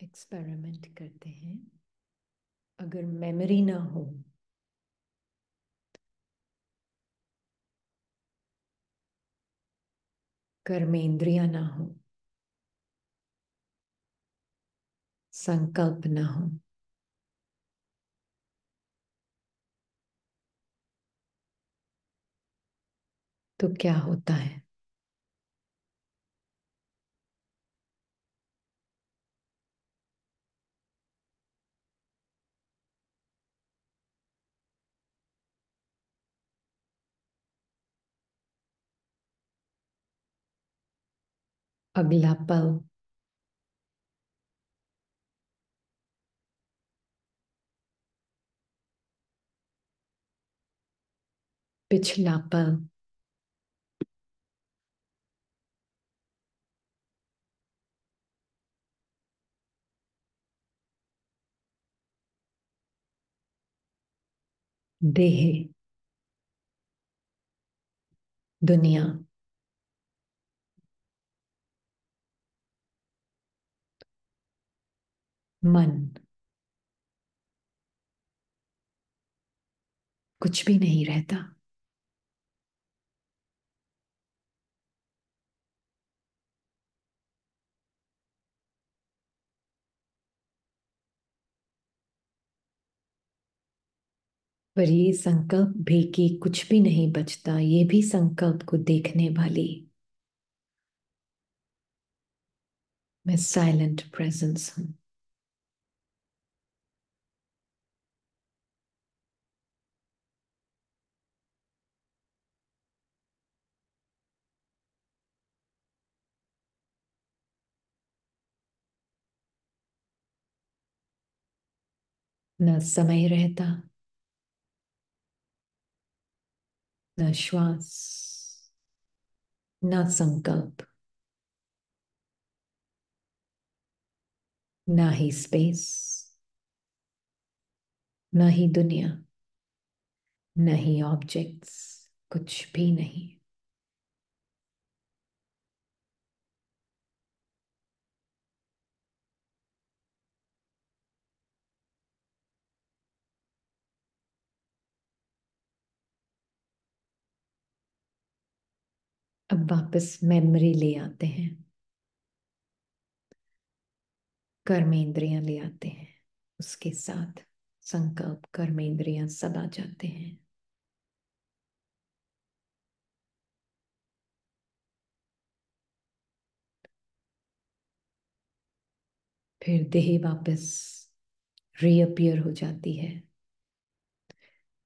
Experiment करते हैं। अगर मेमोरी ना हो, कर्मेंद्रियां ना हो, संकल्प ना हो, तो क्या होता है? अगला पल पिछला पल देह, दुनिया, मन, कुछ भी नहीं रहता। पर ये संकल्प भी कि कुछ भी नहीं बचता, ये भी संकल्प को देखने वाली मैं साइलेंट प्रेजेंस हूं। न समय रहता, न श्वास, न संकल्प, न ही स्पेस, न ही दुनिया, न ही ऑब्जेक्ट्स, कुछ भी नहीं। अब वापस मेमोरी ले आते हैं, कर्मेंद्रियां ले आते हैं, उसके साथ संकल्प, कर्मेंद्रियां सब आ जाते हैं। फिर देह वापस रीअपियर हो जाती है,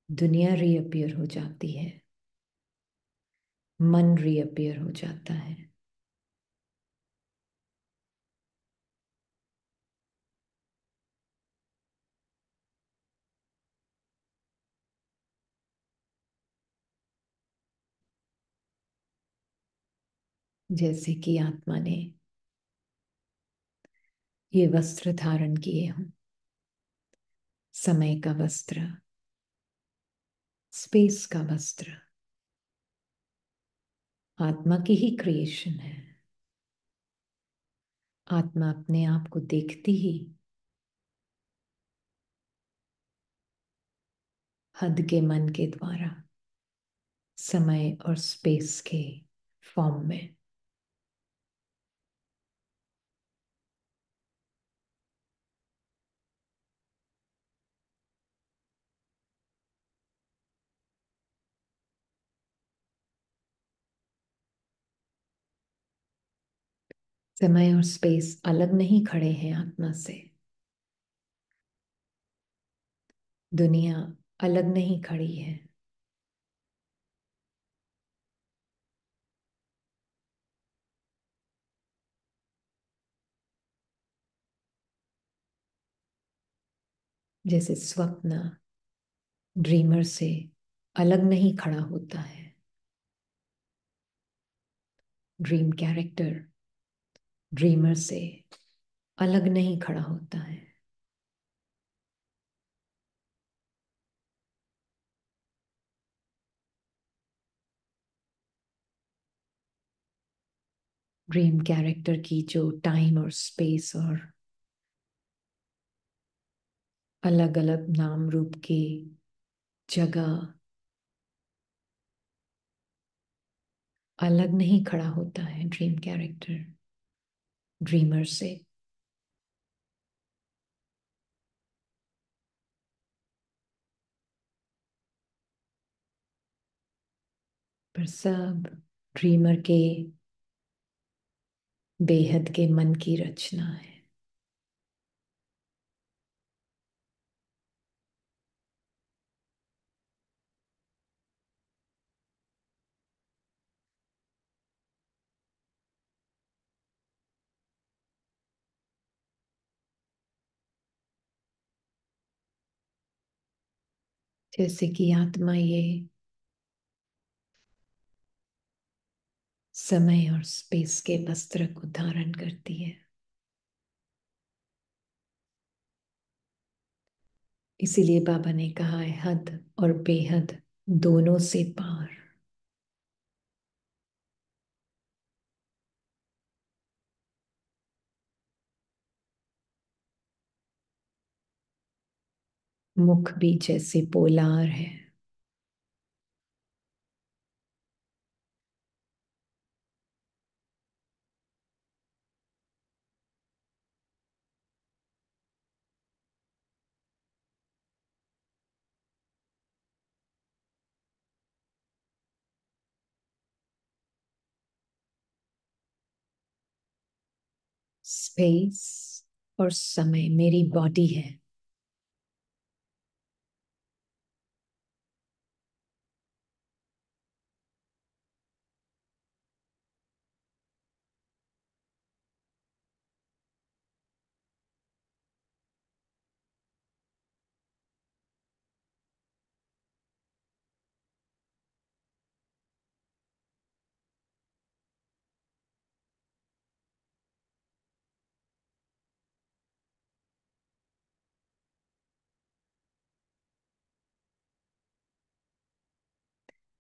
दुनिया रीअपियर हो जाती है, मन रीअपियर हो जाता है। जैसे कि आत्मा ने ये वस्त्र धारण किए हों, समय का वस्त्र, स्पेस का वस्त्र, आत्मा की ही क्रिएशन है। आत्मा अपने आप को देखती ही हद के मन के द्वारा समय और स्पेस के फॉर्म में। समय और स्पेस अलग नहीं खड़े हैं आत्मा से, दुनिया अलग नहीं खड़ी है। जैसे स्वप्न ड्रीमर से अलग नहीं खड़ा होता है, ड्रीम कैरेक्टर ड्रीमर से अलग नहीं खड़ा होता है। ड्रीम कैरेक्टर की जो टाइम और स्पेस और अलग अलग नाम रूप की जगह अलग नहीं खड़ा होता है ड्रीम कैरेक्टर ड्रीमर से। पर सब ड्रीमर के बेहद के मन की रचना है। जैसे कि आत्मा ये समय और स्पेस के वस्त्र को धारण करती है, इसीलिए बाबा ने कहा है हद और बेहद दोनों से पार। मुख भी जैसे पोलार है। स्पेस और समय मेरी बॉडी है।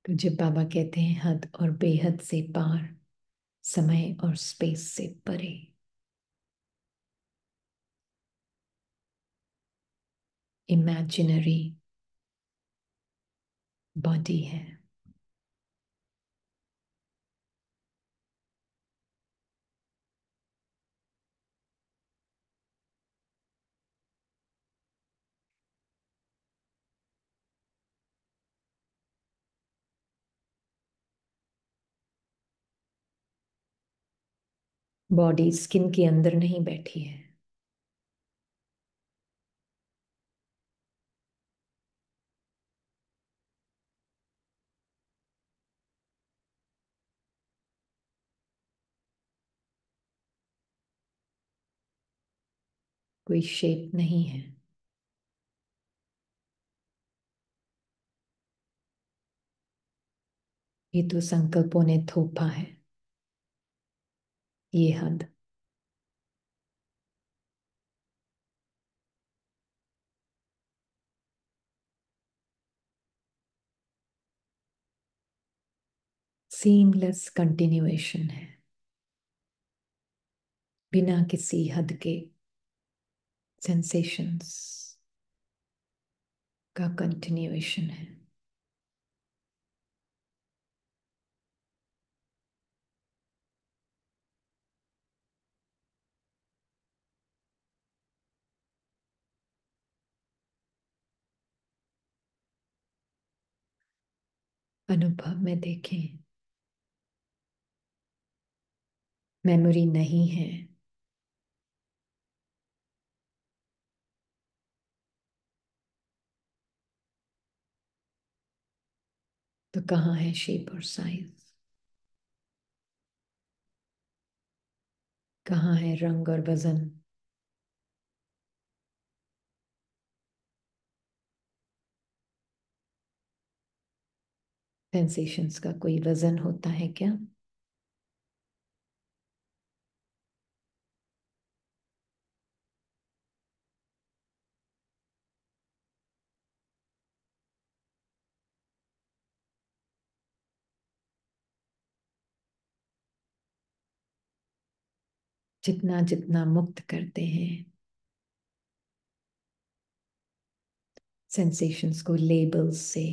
तो जब बाबा कहते हैं हद और बेहद से पार, समय और स्पेस से परे, इमेजिनरी बॉडी है। बॉडी स्किन के अंदर नहीं बैठी है। कोई शेप नहीं है। ये तो संकल्पों ने थोपा है, ये हद। सीमलेस कंटिन्यूएशन है, बिना किसी हद के सेंसेशंस का कंटिन्यूएशन है। अनुभव में देखें, मेमोरी नहीं है तो कहाँ है शेप और साइज, कहाँ है रंग और वजन। सेंसेशंस का कोई वजन होता है क्या? जितना जितना मुक्त करते हैं, सेंसेशंस को लेबल्स से,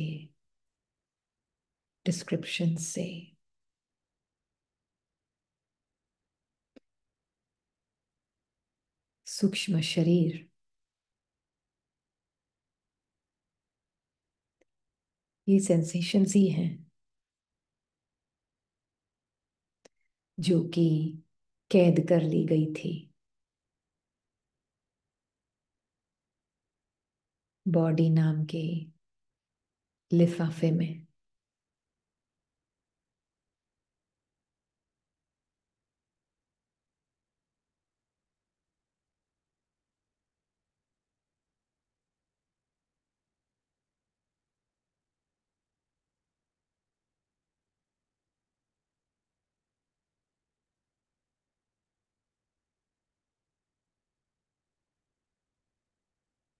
डिस्क्रिप्शन से, सूक्ष्म शरीर, ये सेंसेशंस ही हैं जो कि कैद कर ली गई थी बॉडी नाम के लिफाफे में।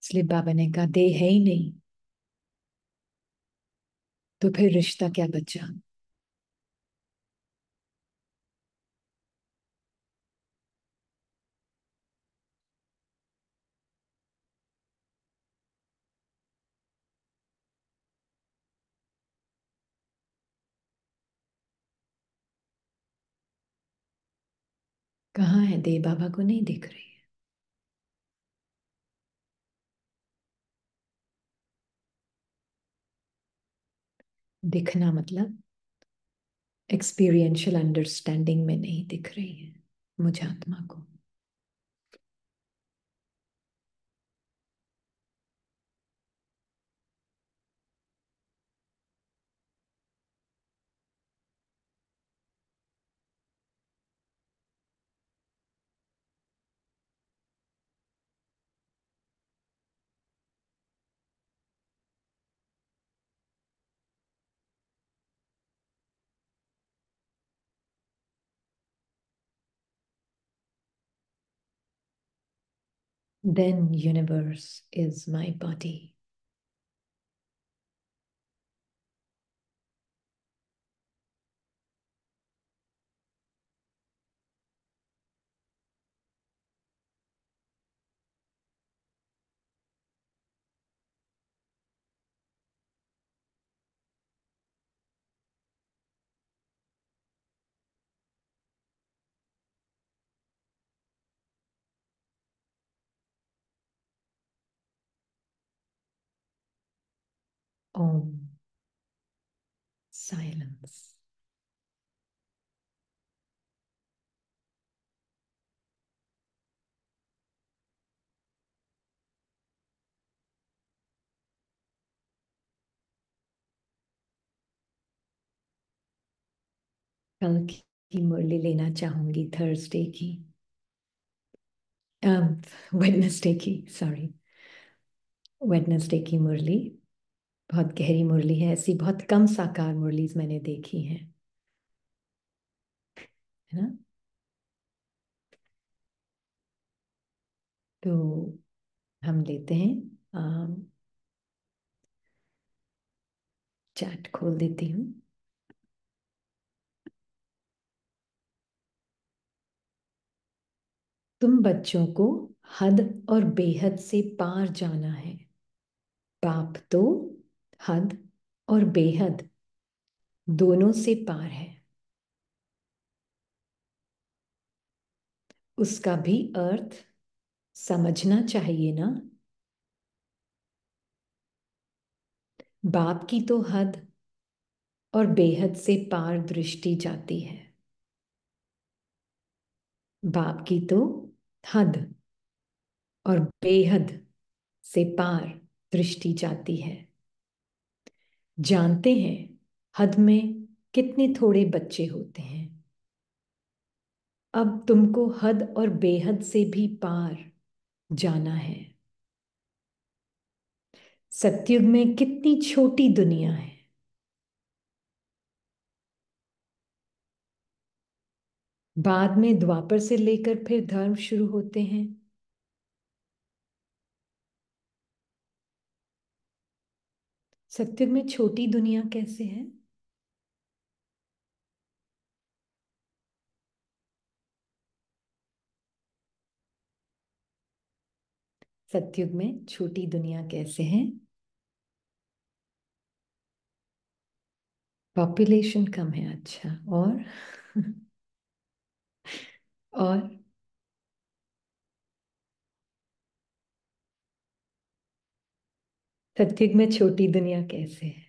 इसलिए बाबा ने कहा देह है ही नहीं, तो फिर रिश्ता क्या बचा। कहाँ है देह, बाबा को नहीं दिख रही है। दिखना मतलब एक्सपीरियंशियल अंडरस्टैंडिंग में नहीं दिख रही है मुझ आत्मा को। Then universe is my body. Om. Silence. कल की मुरली लेना चाहूंगी, थर्सडे की, वेडनेसडे की, सॉरी, वेडनेसडे की मुरली बहुत गहरी मुरली है। ऐसी बहुत कम साकार मुरलीज मैंने देखी हैं, है ना। तो हम लेते हैं, चैट खोल देती हूँ। तुम बच्चों को हद और बेहद से पार जाना है। बाप तो हद और बेहद दोनों से पार है। उसका भी अर्थ समझना चाहिए ना। बाप की तो हद और बेहद से पार दृष्टि जाती है। बाप की तो हद और बेहद से पार दृष्टि जाती है। जानते हैं हद में कितने थोड़े बच्चे होते हैं। अब तुमको हद और बेहद से भी पार जाना है। सतयुग में कितनी छोटी दुनिया है। बाद में द्वापर से लेकर फिर धर्म शुरू होते हैं। सतयुग में छोटी दुनिया कैसे है। सतयुग में छोटी दुनिया कैसे है। पॉपुलेशन कम है, अच्छा, और और सत्युग में छोटी दुनिया कैसे है?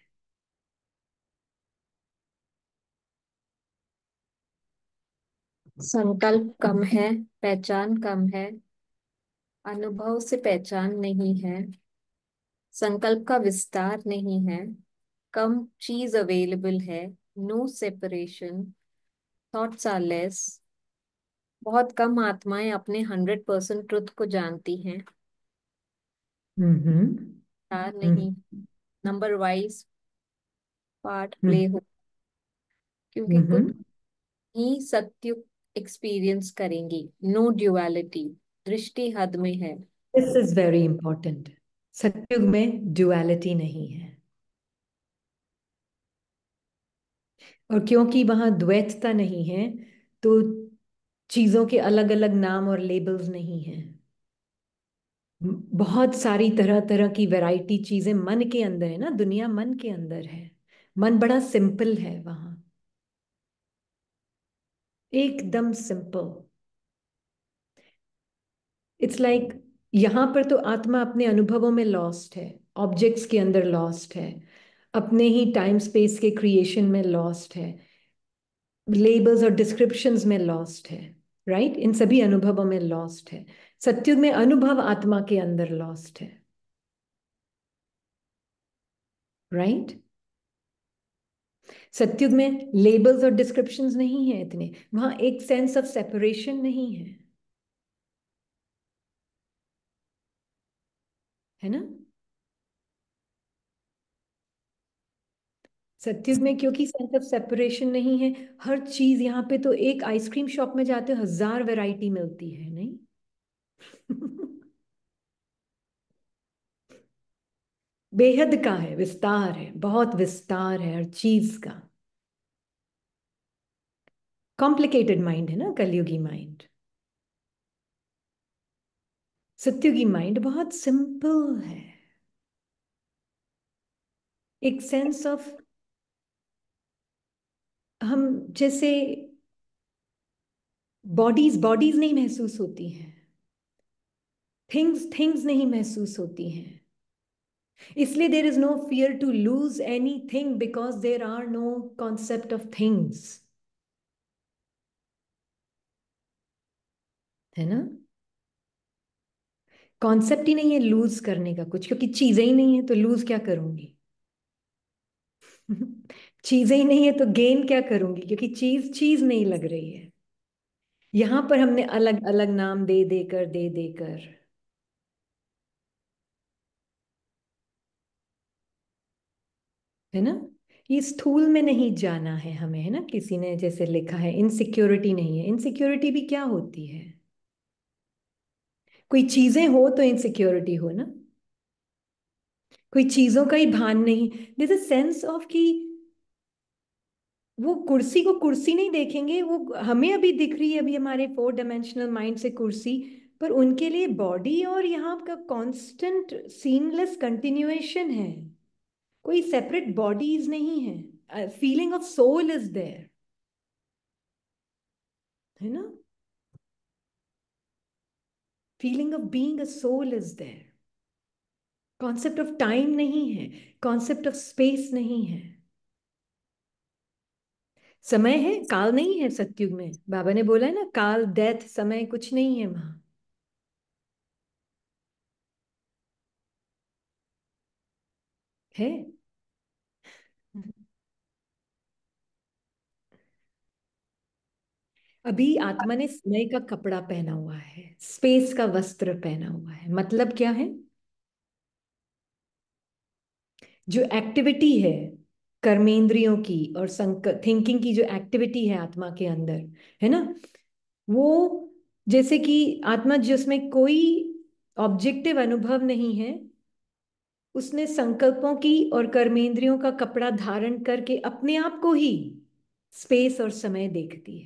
संकल्प कम है, पहचान कम है, अनुभव से पहचान नहीं है, संकल्प का विस्तार नहीं है, कम चीज अवेलेबल है, no separation, thoughts are less, बहुत कम आत्माएं अपने 100% ट्रुथ को जानती हैं, हम्म। तार हम्म। नहीं, नंबर वाइज पार्ट प्ले हम्म। हो, क्योंकि कुछ हम्म। ही सत्य एक्सपीरियंस करेंगी। नो ड्युअलिटी, दृष्टि हद में है। This is very important. सत्युग में ड्युअलिटी नहीं है, और क्योंकि वहां द्वैतता नहीं है, तो चीजों के अलग अलग नाम और लेबल्स नहीं हैं। बहुत सारी तरह तरह की वैरायटी चीजें मन के अंदर है ना, दुनिया मन के अंदर है। मन बड़ा सिंपल है वहां, एकदम सिंपल। इट्स लाइक यहां पर तो आत्मा अपने अनुभवों में लॉस्ट है, ऑब्जेक्ट्स के अंदर लॉस्ट है, अपने ही टाइम स्पेस के क्रिएशन में लॉस्ट है, लेबल्स और डिस्क्रिप्शंस में लॉस्ट है, राइट? इन सभी अनुभवों में लॉस्ट है। सत्युग में अनुभव आत्मा के अंदर लॉस्ट है, राइट? सत्युग में लेबल्स और डिस्क्रिप्शंस नहीं है इतने, वहां एक सेंस ऑफ सेपरेशन नहीं है ना? सत्युग में क्योंकि सेंस ऑफ सेपरेशन नहीं है, हर चीज यहाँ पे तो एक आइसक्रीम शॉप में जाते हो 1000 वैरायटी मिलती है, नहीं? बेहद का है, विस्तार है, बहुत विस्तार है हर चीज का। कॉम्प्लिकेटेड माइंड है ना कलयुगी माइंड। सत्युगी माइंड बहुत सिंपल है, एक सेंस ऑफ, हम जैसे बॉडीज बॉडीज नहीं महसूस होती हैं, थिंग्स थिंग्स नहीं महसूस होती हैं, इसलिए there is no fear to lose anything because there are no concept of things, है ना? कॉन्सेप्ट ही नहीं है लूज करने का कुछ, क्योंकि चीजें ही नहीं है तो लूज क्या करूंगी? चीजें ही नहीं है तो गेन क्या करूंगी, क्योंकि चीज चीज नहीं लग रही है। यहां पर हमने अलग अलग नाम दे देकर, है ना? ये स्थूल में नहीं जाना है हमें, है ना? किसी ने जैसे लिखा है इनसिक्योरिटी नहीं है, इनसिक्योरिटी भी क्या होती है? कोई चीजें हो तो इनसिक्योरिटी हो ना, कोई चीजों का ही भान नहीं। दिस अ सेंस ऑफ कि वो कुर्सी को कुर्सी नहीं देखेंगे, वो हमें अभी दिख रही है अभी हमारे 4 डायमेंशनल माइंड से कुर्सी, पर उनके लिए बॉडी और यहाँ का कांस्टेंट सीमलेस कंटिन्यूएशन है, कोई सेपरेट बॉडीज नहीं है, feeling of soul is there, है ना? Feeling of being a soul is there. Concept of time नहीं है, कॉन्सेप्ट ऑफ स्पेस नहीं है। समय है, काल नहीं है सतयुग में, बाबा ने बोला है ना, काल डेथ समय कुछ नहीं है वहां, है? अभी आत्मा ने समय का कपड़ा पहना हुआ है, स्पेस का वस्त्र पहना हुआ है, मतलब क्या है? जो एक्टिविटी है कर्मेंद्रियों की और थिंकिंग की, जो एक्टिविटी है आत्मा के अंदर, है ना, वो जैसे कि आत्मा जिसमें कोई ऑब्जेक्टिव अनुभव नहीं है, उसने संकल्पों की और कर्मेंद्रियों का कपड़ा धारण करके अपने आप को ही स्पेस और समय देखती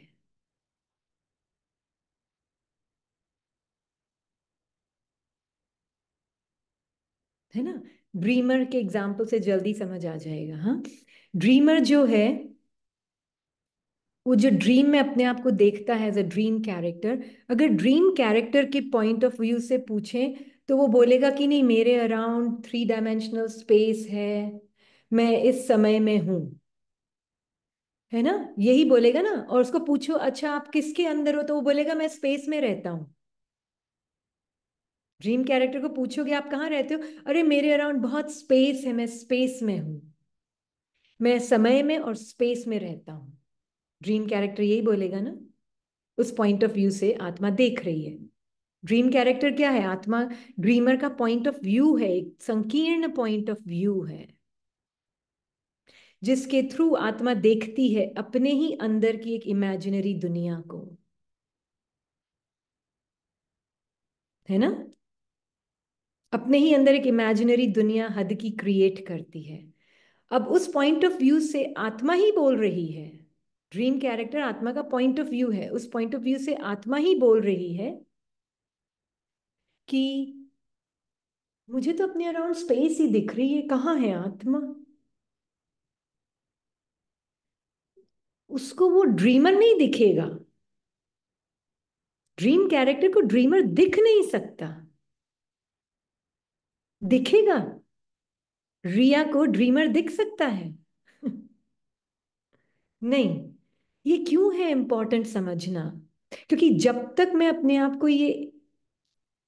है ना? ड्रीमर के एग्जाम्पल से जल्दी समझ आ जाएगा, हाँ। ड्रीमर जो है, वो जो ड्रीम में अपने आप को देखता है एज अ ड्रीम कैरेक्टर, अगर ड्रीम कैरेक्टर के पॉइंट ऑफ व्यू से पूछें तो वो बोलेगा कि नहीं, मेरे अराउंड 3 डायमेंशनल स्पेस है, मैं इस समय में हूं, है ना, यही बोलेगा ना। और उसको पूछो अच्छा आप किसके अंदर हो, तो वो बोलेगा मैं स्पेस में रहता हूँ। ड्रीम कैरेक्टर को पूछोगे आप कहाँ रहते हो, अरे मेरे अराउंड बहुत स्पेस है, मैं स्पेस में हूँ, मैं समय में और स्पेस में रहता हूँ। ड्रीम कैरेक्टर यही बोलेगा ना। उस पॉइंट ऑफ व्यू से आत्मा देख रही है। ड्रीम कैरेक्टर क्या है? आत्मा ड्रीमर का पॉइंट ऑफ व्यू है, एक संकीर्ण पॉइंट ऑफ व्यू है, जिसके थ्रू आत्मा देखती है अपने ही अंदर की एक इमेजिनरी दुनिया को, है ना। अपने ही अंदर एक इमेजिनरी दुनिया हद की क्रिएट करती है। अब उस पॉइंट ऑफ व्यू से आत्मा ही बोल रही है। ड्रीम कैरेक्टर आत्मा का पॉइंट ऑफ व्यू है, उस पॉइंट ऑफ व्यू से आत्मा ही बोल रही है कि मुझे तो अपने अराउंड स्पेस ही दिख रही है, कहाँ है आत्मा। उसको वो ड्रीमर नहीं दिखेगा। ड्रीम कैरेक्टर को ड्रीमर दिख नहीं सकता। दिखेगा? रिया को ड्रीमर दिख सकता है? नहीं। ये क्यों है इंपॉर्टेंट समझना? क्योंकि जब तक मैं अपने आप को ये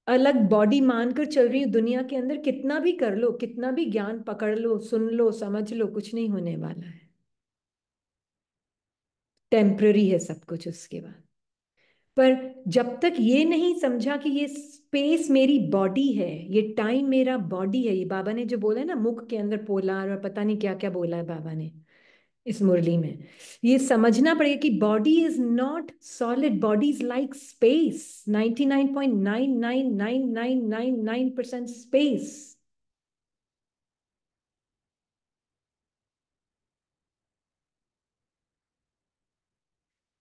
अलग बॉडी मानकर चल रही हूँ दुनिया के अंदर, कितना भी कर लो, कितना भी ज्ञान पकड़ लो, सुन लो, समझ लो, कुछ नहीं होने वाला है। टेम्पररी है सब कुछ उसके बाद। पर जब तक ये नहीं समझा कि ये स्पेस मेरी बॉडी है, ये टाइम मेरा बॉडी है, ये बाबा ने जो बोला है ना, मुख के अंदर पोलार और पता नहीं क्या क्या बोला है बाबा ने इस मुरली में, ये समझना पड़ेगा कि body is not solid, body is like space, 99.99999% space.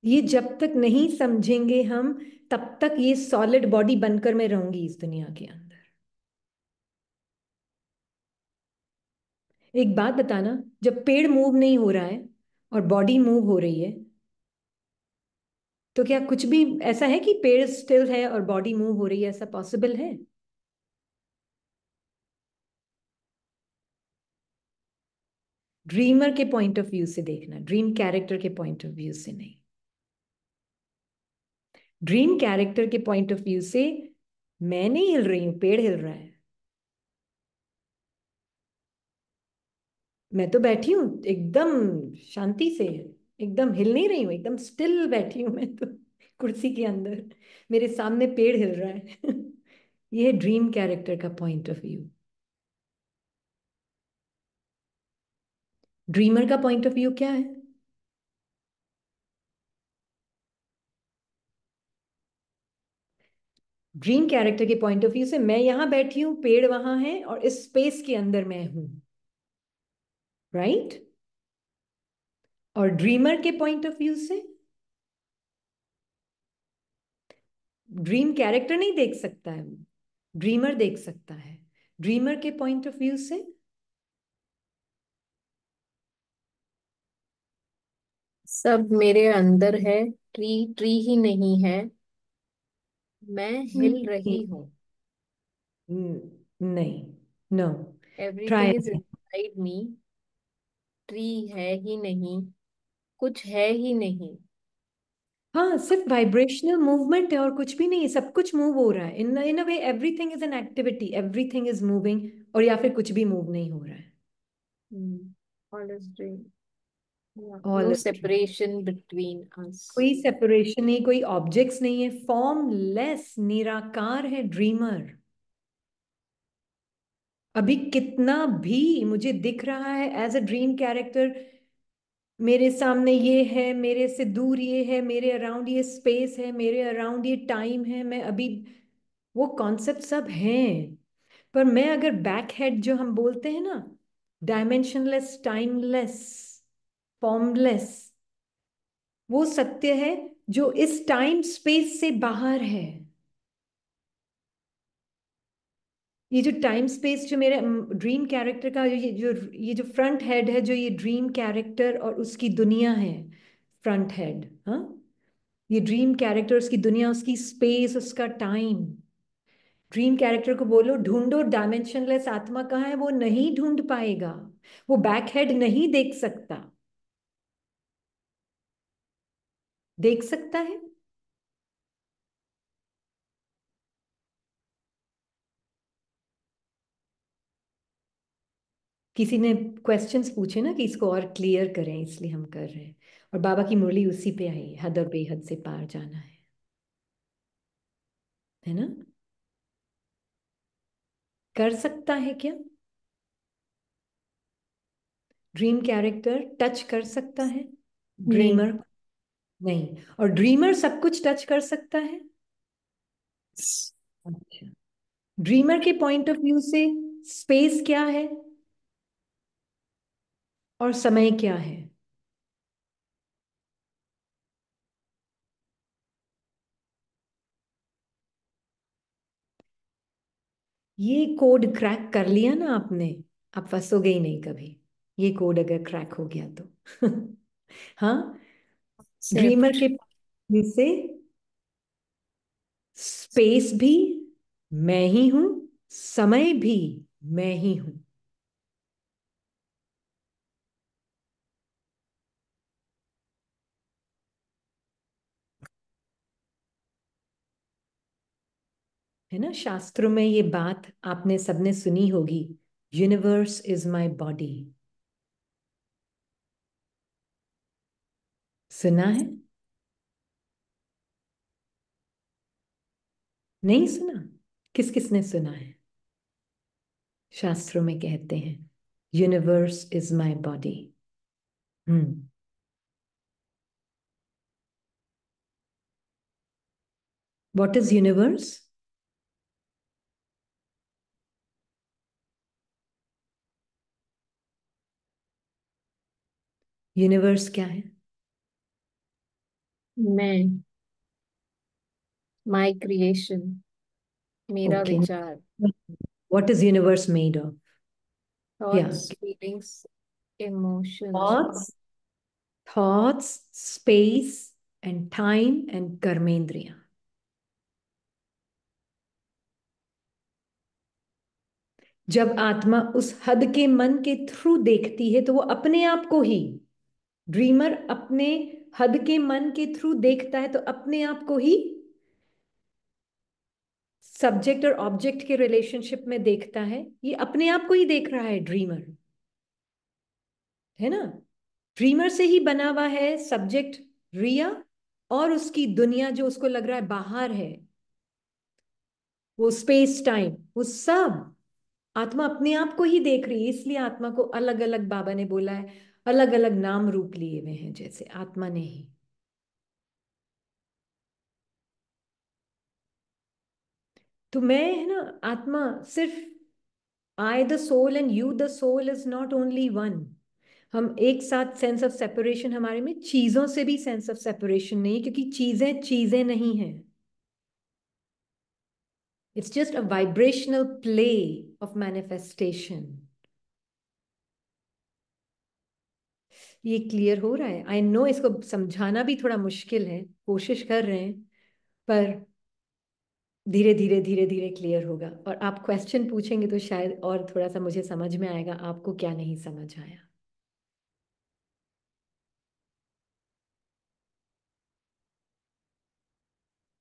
ये जब तक नहीं समझेंगे हम, तब तक ये सॉलिड बॉडी बनकर मैं रहूंगी इस दुनिया के अंदर। एक बात बताना, जब पेड़ मूव नहीं हो रहा है और बॉडी मूव हो रही है, तो क्या कुछ भी ऐसा है कि पेड़ स्टिल है और बॉडी मूव हो रही है, ऐसा पॉसिबल है? ड्रीमर के पॉइंट ऑफ व्यू से देखना, ड्रीम कैरेक्टर के पॉइंट ऑफ व्यू से नहीं। ड्रीम कैरेक्टर के पॉइंट ऑफ व्यू से मैं नहीं हिल रही हूं, पेड़ हिल रहा है। मैं तो बैठी हूं एकदम शांति से, एकदम हिल नहीं रही हूं, एकदम स्टिल बैठी हूं मैं तो कुर्सी के अंदर, मेरे सामने पेड़ हिल रहा है ये है ड्रीम कैरेक्टर का पॉइंट ऑफ व्यू। ड्रीमर का पॉइंट ऑफ व्यू क्या है? ड्रीम कैरेक्टर के पॉइंट ऑफ व्यू से मैं यहां बैठी हूं, पेड़ वहां है और इस स्पेस के अंदर मैं हूं, राइट। और ड्रीमर के पॉइंट ऑफ व्यू से ड्रीम कैरेक्टर नहीं देख सकता है, ड्रीमर देख सकता है। ड्रीमर के पॉइंट ऑफ व्यू से सब मेरे अंदर है, ट्री ट्री ही नहीं है, मैं हिल नहीं, रही हूँ। नहीं, no, try. Everything is inside me, tree है ही नहीं, कुछ है ही नहीं। हाँ, सिर्फ वाइब्रेशनल मूवमेंट है और कुछ भी नहीं, सब कुछ मूव हो रहा है in in a way, everything is an activity, everything is moving, और या फिर कुछ भी मूव नहीं हो रहा है। All is dream, know all, separation between us. कोई सेपरेशन नहीं, कोई ऑब्जेक्ट्स नहीं है, फॉर्मलेस निराकार है ड्रीमर। अभी कितना भी मुझे दिख रहा है एज अ ड्रीम कैरेक्टर, मेरे सामने ये है, मेरे से दूर ये है, मेरे अराउंड ये स्पेस है, मेरे अराउंड ये टाइम है, मैं अभी, वो कॉन्सेप्ट सब हैं। पर मैं अगर बैक हेड जो हम बोलते हैं ना, डायमेंशनलेस, टाइमलेस, फॉर्मलेस, वो सत्य है जो इस टाइम स्पेस से बाहर है। ये जो टाइम स्पेस जो मेरे ड्रीम कैरेक्टर का ये जो फ्रंट हेड है, जो ये ड्रीम कैरेक्टर और उसकी दुनिया है, फ्रंट हेड, हाँ, ये ड्रीम कैरेक्टर, उसकी दुनिया, उसकी स्पेस, उसका टाइम। ड्रीम कैरेक्टर को बोलो ढूंढो डायमेंशनलेस आत्मा कहाँ है, वो नहीं ढूंढ पाएगा। वो बैक हेड नहीं देख सकता। देख सकता है? किसी ने क्वेश्चंस पूछे ना कि इसको और क्लियर करें, इसलिए हम कर रहे हैं। और बाबा की मुरली उसी पे आई है, हद और बेहद से पार जाना है ना? कर सकता है क्या? ड्रीम कैरेक्टर टच कर सकता है नहीं। ड्रीमर? नहीं। और ड्रीमर सब कुछ टच कर सकता है? अच्छा। ड्रीमर के पॉइंट ऑफ व्यू से स्पेस क्या है और समय क्या है? ये कोड क्रैक कर लिया ना आपने, आप फंसोगे ही नहीं कभी। ये कोड अगर क्रैक हो गया तो हाँ। Dreamer accept. के point से स्पेस भी मैं ही हूं, समय भी मैं ही हूं। है ना? शास्त्रों में ये बात आपने सबने सुनी होगी, यूनिवर्स इज माय बॉडी। सुना है? नहीं सुना? किस किस ने सुना है? शास्त्रों में कहते हैं universe is my body. Hmm. What is universe? Universe क्या है? मैं, माय क्रिएशन, मेरा ओके। विचार। What is universe made of? या thoughts, feelings, emotions. Thoughts, thoughts, space and time एंड कर्मेंद्रिया। जब आत्मा उस हद के मन के थ्रू देखती है तो वो अपने आप को ही, ड्रीमर अपने हद के मन के थ्रू देखता है तो अपने आप को ही सब्जेक्ट और ऑब्जेक्ट के रिलेशनशिप में देखता है। ये अपने आप को ही देख रहा है ड्रीमर, है ना? ड्रीमर से ही बना हुआ है सब्जेक्ट रिया, और उसकी दुनिया जो उसको लग रहा है बाहर है, वो स्पेस टाइम, वो सब आत्मा अपने आप को ही देख रही है। इसलिए आत्मा को अलग अलग, बाबा ने बोला है, अलग अलग नाम रूप लिए हुए हैं जैसे आत्मा ने ही। तो मैं, है ना, आत्मा सिर्फ I the soul and you the soul is not only one. हम एक साथ, सेंस ऑफ सेपरेशन हमारे में चीजों से भी सेंस ऑफ सेपरेशन नहीं है, क्योंकि चीजें चीजें नहीं है। It's just a vibrational play of manifestation. ये क्लियर हो रहा है? आई नो इसको समझाना भी थोड़ा मुश्किल है, कोशिश कर रहे हैं, पर धीरे धीरे धीरे धीरे क्लियर होगा। और आप क्वेश्चन पूछेंगे तो शायद और थोड़ा सा मुझे समझ में आएगा आपको क्या नहीं समझ आया।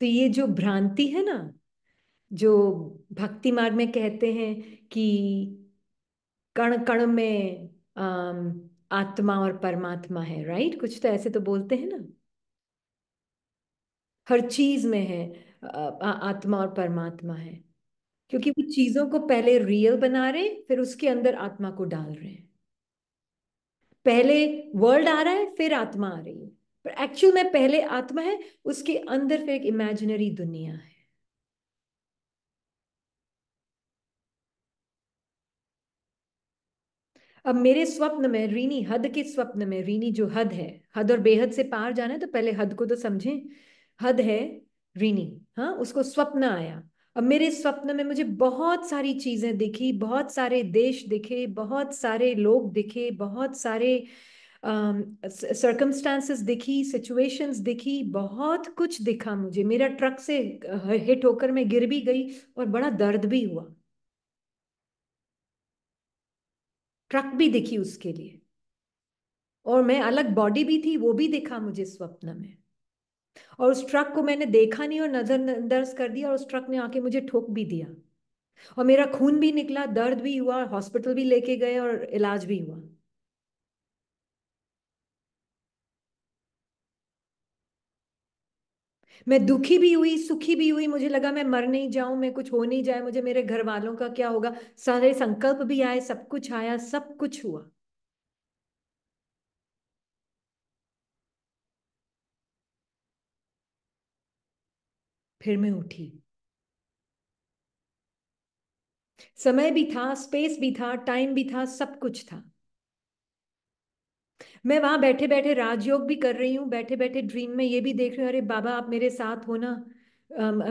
तो ये जो भ्रांति है ना, जो भक्ति मार्ग में कहते हैं कि कण कण में आत्मा और परमात्मा है, राइट? कुछ तो ऐसे तो बोलते हैं ना, हर चीज में है आत्मा और परमात्मा है। क्योंकि वो चीजों को पहले रियल बना रहे, फिर उसके अंदर आत्मा को डाल रहे हैं। पहले वर्ल्ड आ रहा है, फिर आत्मा आ रही है, पर एक्चुअल में पहले आत्मा है, उसके अंदर फिर एक इमेजिनरी दुनिया है। अब मेरे स्वप्न में रीनी, हद के स्वप्न में रीनी जो हद है, हद और बेहद से पार जाना है तो पहले हद को तो समझें। हद है रीनी, हाँ, उसको स्वप्न आया। अब मेरे स्वप्न में मुझे बहुत सारी चीजें दिखी, बहुत सारे देश दिखे, बहुत सारे लोग दिखे, बहुत सारे सर्कमस्टांसेस दिखी, सिचुएशंस दिखी, बहुत कुछ दिखा मुझे। मेरा ट्रक से हिट होकर मैं गिर भी गई और बड़ा दर्द भी हुआ। ट्रक भी दिखी उसके लिए, और मैं अलग बॉडी भी थी, वो भी दिखा मुझे स्वप्न में। और उस ट्रक को मैंने देखा नहीं और नजरअंदाज कर दिया, और उस ट्रक ने आके मुझे ठोक भी दिया, और मेरा खून भी निकला, दर्द भी हुआ, हॉस्पिटल भी लेके गए और इलाज भी हुआ। मैं दुखी भी हुई, सुखी भी हुई, मुझे लगा मैं मर नहीं जाऊं, मैं कुछ हो नहीं जाए मुझे, मेरे घर वालों का क्या होगा। सारे संकल्प भी आए, सब कुछ आया, सब कुछ हुआ। फिर मैं उठी। समय भी था, स्पेस भी था, टाइम भी था, सब कुछ था। मैं वहां बैठे बैठे राजयोग भी कर रही हूँ, बैठे बैठे ड्रीम में ये भी देख रही हूँ, अरे बाबा आप मेरे साथ हो ना।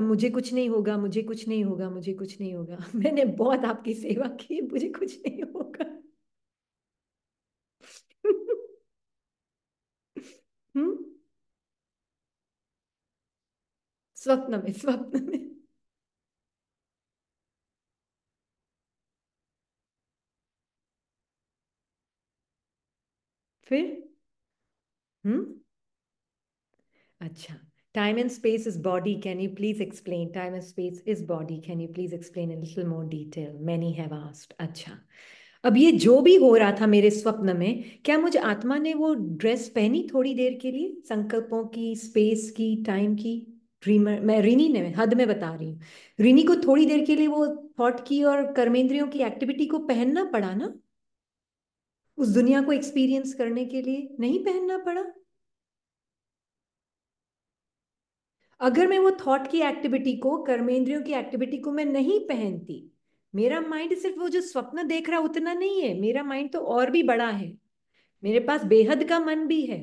मुझे कुछ नहीं होगा, मुझे कुछ नहीं होगा, मुझे कुछ नहीं होगा। मैंने बहुत आपकी सेवा की, मुझे कुछ नहीं होगा। हम्म। स्वप्न में, स्वप्न में। फिर। हम्म। अच्छा। Time and space is body. Can you please explain? Time and space is body. Can you please explain in a little more detail? Many have asked. अच्छा। अब ये जो भी हो रहा था मेरे स्वप्न में, क्या मुझे आत्मा ने वो ड्रेस पहनी थोड़ी देर के लिए, संकल्पों की, स्पेस की, टाइम की? ड्रीमर मैं, रिनी ने, हद में बता रही हूँ, रिनी को थोड़ी देर के लिए वो थॉट की और कर्मेंद्रियों की एक्टिविटी को पहनना पड़ा ना, उस दुनिया को एक्सपीरियंस करने के लिए नहीं पहनना पड़ा? अगर मैं वो थॉट की एक्टिविटी को, कर्मेंद्रियों की एक्टिविटी को मैं नहीं पहनती, मेरा माइंड सिर्फ वो जो स्वप्न देख रहा उतना नहीं है, मेरा माइंड तो और भी बड़ा है। मेरे पास बेहद का मन भी है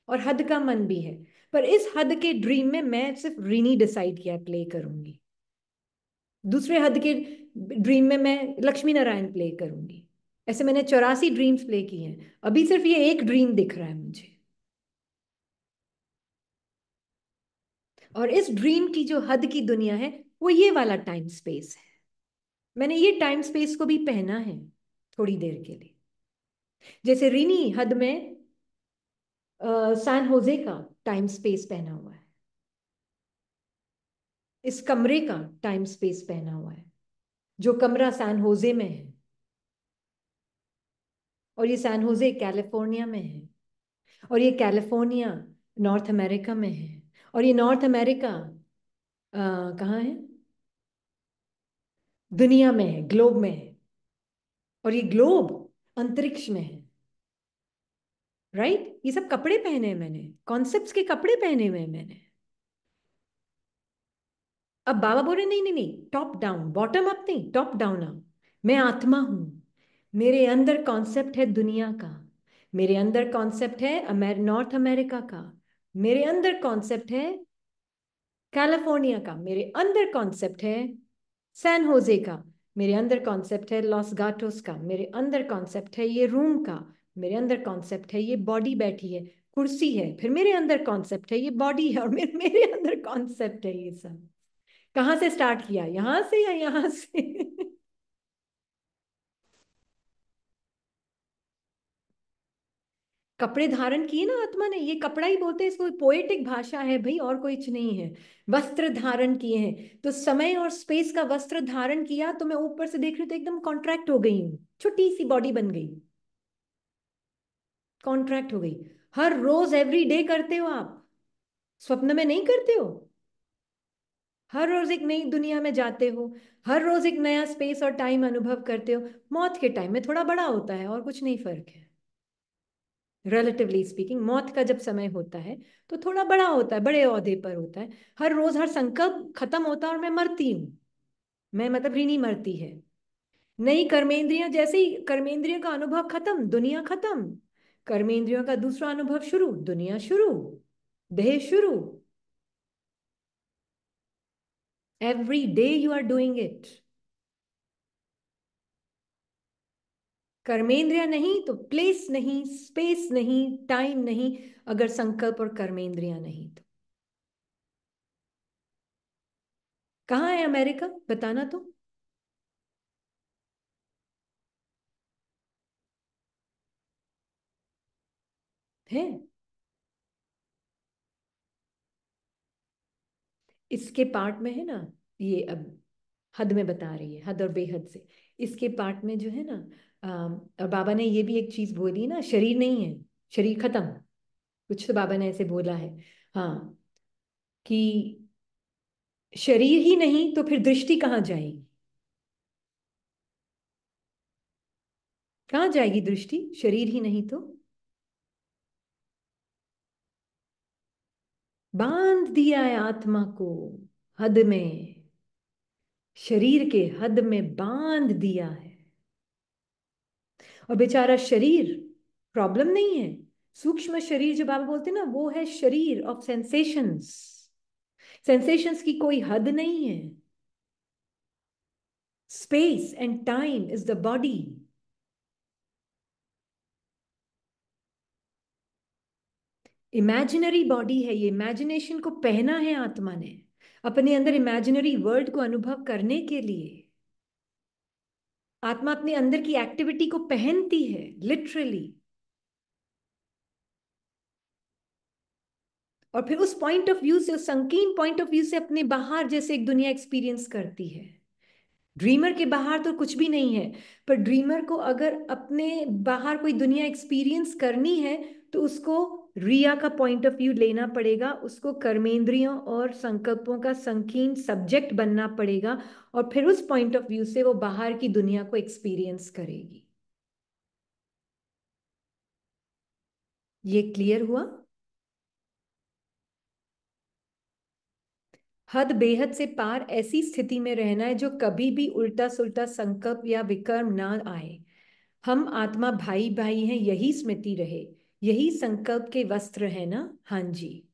और हद का मन भी है। पर इस हद के ड्रीम में मैं सिर्फ रीनी डिसाइड किया प्ले करूंगी, दूसरे हद के ड्रीम में मैं लक्ष्मी नारायण प्ले करूंगी। ऐसे मैंने 84 ड्रीम्स प्ले किए हैं, अभी सिर्फ ये एक ड्रीम दिख रहा है मुझे। और इस ड्रीम की जो हद की दुनिया है, वो ये वाला टाइम स्पेस है। मैंने ये टाइम स्पेस को भी पहना है थोड़ी देर के लिए। जैसे रीनी हद में सैन होजे का टाइम स्पेस पहना हुआ है, इस कमरे का टाइम स्पेस पहना हुआ है, जो कमरा सैन होजे में है, और ये सैन होजे कैलिफोर्निया में है, और ये कैलिफोर्निया नॉर्थ अमेरिका में है, और ये नॉर्थ अमेरिका कहाँ है, दुनिया में है, ग्लोब में है, और ये ग्लोब अंतरिक्ष में है। राइट, ये सब कपड़े पहने हैं मैंने, कॉन्सेप्ट्स के कपड़े पहने हुए हैं मैंने। अब बाबा बोल रहे नहीं नहीं नहीं, टॉप डाउन, बॉटम अप नहीं, टॉप डाउन अप। मैं आत्मा हूं, मेरे अंदर कॉन्सेप्ट है दुनिया का, मेरे अंदर कॉन्सेप्ट है नॉर्थ अमेरिका का, मेरे अंदर कॉन्सेप्ट है कैलिफोर्निया का, मेरे अंदर कॉन्सेप्ट है सैन होजे का, मेरे अंदर कॉन्सेप्ट है लॉस गाटोस का, मेरे अंदर कॉन्सेप्ट है ये रूम का, मेरे अंदर कॉन्सेप्ट है ये बॉडी बैठी है, कुर्सी है, फिर मेरे अंदर कॉन्सेप्ट है ये बॉडी है, और मेरे अंदर कॉन्सेप्ट है ये सब। कहाँ से स्टार्ट किया, यहां से या यहां से? कपड़े धारण किए ना आत्मा ने, ये कपड़ा ही बोलते हैं इसको, पोएटिक भाषा है भाई, और कुछ नहीं है। वस्त्र धारण किए हैं, तो समय और स्पेस का वस्त्र धारण किया, तो मैं ऊपर से देख रही हूँ तो एकदम कॉन्ट्रैक्ट हो गई हूँ, छोटी सी बॉडी बन गई, कॉन्ट्रैक्ट हो गई। हर रोज एवरी डे करते हो आप, स्वप्न में नहीं करते हो? हर रोज एक नई दुनिया में जाते हो, हर रोज एक नया स्पेस और टाइम अनुभव करते हो। मौत के टाइम में थोड़ा बड़ा होता है, और कुछ नहीं फर्क है। रिलेटिवली स्पीकिंग, मौत का जब समय होता है तो थोड़ा बड़ा होता है, बड़े ओहदे पर होता है। हर रोज हर संकल्प खत्म होता है और मैं मरती हूँ। मैं मतलब रीनी मरती है। नई कर्मेंद्रियां, जैसे ही कर्मेंद्रियों का अनुभव खत्म, दुनिया खत्म, कर्मेंद्रियों का दूसरा अनुभव शुरू, दुनिया शुरू, देह शुरू। Every day you are doing it. कर्मेंद्रिया नहीं तो प्लेस नहीं, स्पेस नहीं, टाइम नहीं, अगर संकल्प और कर्मेंद्रिया नहीं तो। कहाँ है अमेरिका, बताना तो। है। इसके पार्ट में है ना, ये अब हद में बता रही है, हद और बेहद से। इसके पार्ट में जो है ना, और बाबा ने ये भी एक चीज बोली ना, शरीर नहीं है, शरीर खत्म, कुछ तो बाबा ने ऐसे बोला है। हाँ, कि शरीर ही नहीं तो फिर दृष्टि कहाँ जाएगी, कहाँ जाएगी दृष्टि, शरीर ही नहीं तो। बांध दिया है आत्मा को हद में, शरीर के हद में बांध दिया है। और बेचारा शरीर प्रॉब्लम नहीं है, सूक्ष्म शरीर जो बाबा बोलते हैं ना, वो है शरीर ऑफ सेंसेशंस। सेंसेशंस की कोई हद नहीं है। Space and time is the body. Imaginary body है ये, इमेजिनेशन को पहना है आत्मा ने अपने अंदर, इमेजिनरी वर्ल्ड को अनुभव करने के लिए। आत्मा अपने अंदर की एक्टिविटी को पहनती है लिटरली, और फिर उस पॉइंट ऑफ व्यू से, उस संकीर्ण पॉइंट ऑफ व्यू से अपने बाहर जैसे एक दुनिया एक्सपीरियंस करती है। ड्रीमर के बाहर तो कुछ भी नहीं है, पर ड्रीमर को अगर अपने बाहर कोई दुनिया एक्सपीरियंस करनी है तो उसको रिया का पॉइंट ऑफ व्यू लेना पड़ेगा, उसको कर्मेंद्रियों और संकल्पों का संकीर्ण सब्जेक्ट बनना पड़ेगा, और फिर उस पॉइंट ऑफ व्यू से वो बाहर की दुनिया को एक्सपीरियंस करेगी। ये क्लियर हुआ। हद बेहद से पार ऐसी स्थिति में रहना है जो कभी भी उल्टा सुल्टा संकल्प या विकर्म ना आए। हम आत्मा भाई भाई हैं, यही स्मृति रहे, यही संकल्प के वस्त्र है ना। हाँ जी,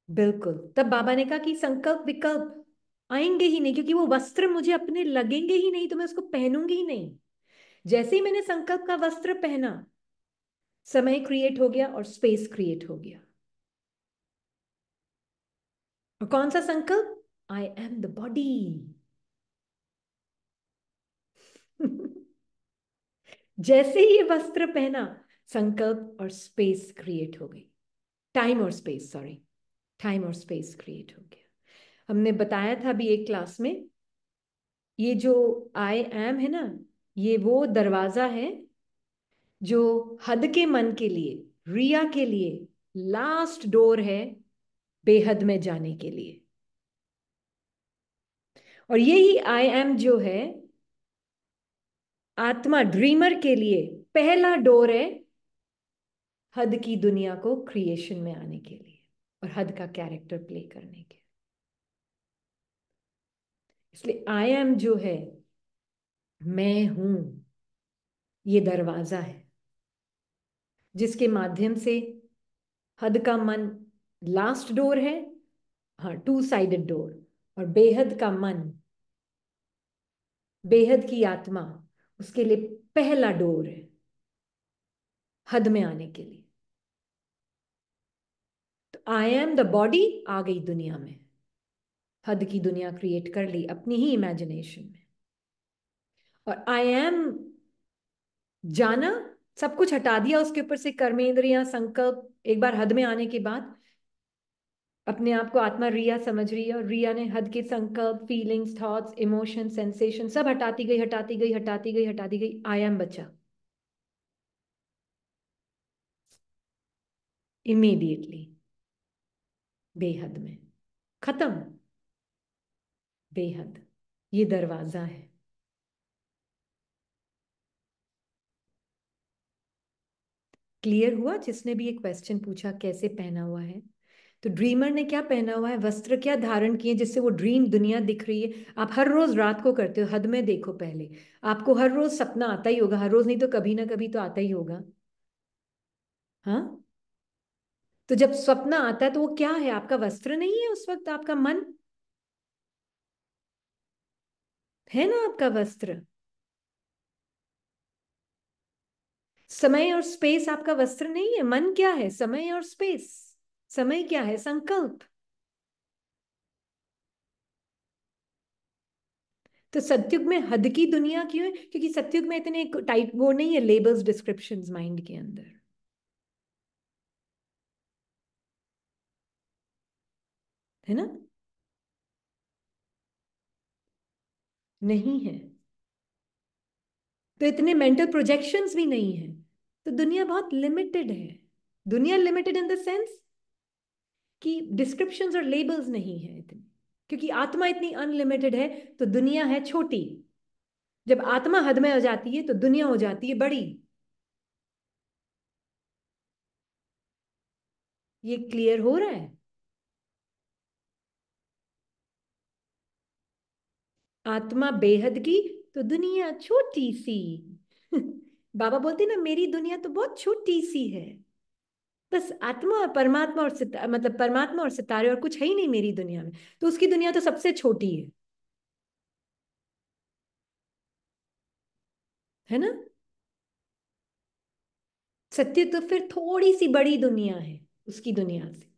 बिल्कुल। तब बाबा ने कहा कि संकल्प विकल्प आएंगे ही नहीं, क्योंकि वो वस्त्र मुझे अपने लगेंगे ही नहीं, तो मैं उसको पहनूंगी ही नहीं। जैसे ही मैंने संकल्प का वस्त्र पहना, समय क्रिएट हो गया और स्पेस क्रिएट हो गया। और कौन सा संकल्प, आई एम द बॉडी। जैसे ही ये वस्त्र पहना, संकल्प और स्पेस क्रिएट हो गई, टाइम और स्पेस, सॉरी, टाइम और स्पेस क्रिएट हो गया। हमने बताया था अभी एक क्लास में, ये जो आई एम है ना, ये वो दरवाजा है जो हद के मन के लिए, रिया के लिए लास्ट डोर है बेहद में जाने के लिए। और यही आई एम जो है आत्मा ड्रीमर के लिए पहला डोर है हद की दुनिया को क्रिएशन में आने के लिए और हद का कैरेक्टर प्ले करने के। इसलिए आई एम जो है, मैं हूं, ये दरवाजा है जिसके माध्यम से हद का मन लास्ट डोर है, हाँ, टू साइडेड डोर, और बेहद का मन, बेहद की आत्मा, उसके लिए पहला डोर है हद में आने के लिए। तो आई एम द बॉडी आ गई दुनिया में, हद की दुनिया क्रिएट कर ली अपनी ही इमेजिनेशन में। और आई एम जाना, सब कुछ हटा दिया उसके ऊपर से, कर्मेंद्रियां संकल्प, एक बार हद में आने के बाद अपने आप को आत्मा रिया समझ रही है, और रिया ने हद के संकल्प, फीलिंग्स, थॉट्स, इमोशन, सेंसेशन सब हटाती गई, हटाती गई, हटाती गई, हटाती गई, आई एम बचा इमीडिएटली बेहद में, खत्म। बेहद ये दरवाजा है। क्लियर हुआ। जिसने भी एक क्वेश्चन पूछा कैसे पहना हुआ है, तो ड्रीमर ने क्या पहना हुआ है, वस्त्र क्या धारण किए जिससे वो ड्रीम दुनिया दिख रही है। आप हर रोज रात को करते हो, हद में देखो पहले, आपको हर रोज सपना आता ही होगा, हर रोज नहीं तो कभी ना कभी तो आता ही होगा। हाँ, तो जब स्वप्न आता है तो वो क्या है, आपका वस्त्र नहीं है उस वक्त, आपका मन। है ना आपका वस्त्र। समय और स्पेस आपका वस्त्र नहीं है। मन क्या है? समय और स्पेस। समय क्या है? संकल्प। तो सतयुग में हद की दुनिया क्यों है? क्योंकि सतयुग में इतने टाइप वो नहीं है, लेबल्स, डिस्क्रिप्शंस माइंड के अंदर। है ना? नहीं है। तो इतने मेंटल प्रोजेक्शंस भी नहीं है। तो दुनिया बहुत लिमिटेड है। दुनिया लिमिटेड इन द सेंस कि डिस्क्रिप्शंस और लेबल्स नहीं है इतनी। क्योंकि आत्मा इतनी अनलिमिटेड है, तो दुनिया है छोटी। जब आत्मा हद में हो जाती है तो दुनिया हो जाती है बड़ी। ये क्लियर हो रहा है? आत्मा बेहद की, तो दुनिया छोटी सी। बाबा बोलते ना, मेरी दुनिया तो बहुत छोटी सी है। बस आत्मा और परमात्मा और मतलब परमात्मा और सितारे, और कुछ है ही नहीं मेरी दुनिया में। तो उसकी दुनिया तो सबसे छोटी है ना? सत्य तो फिर थोड़ी सी बड़ी दुनिया है उसकी दुनिया से।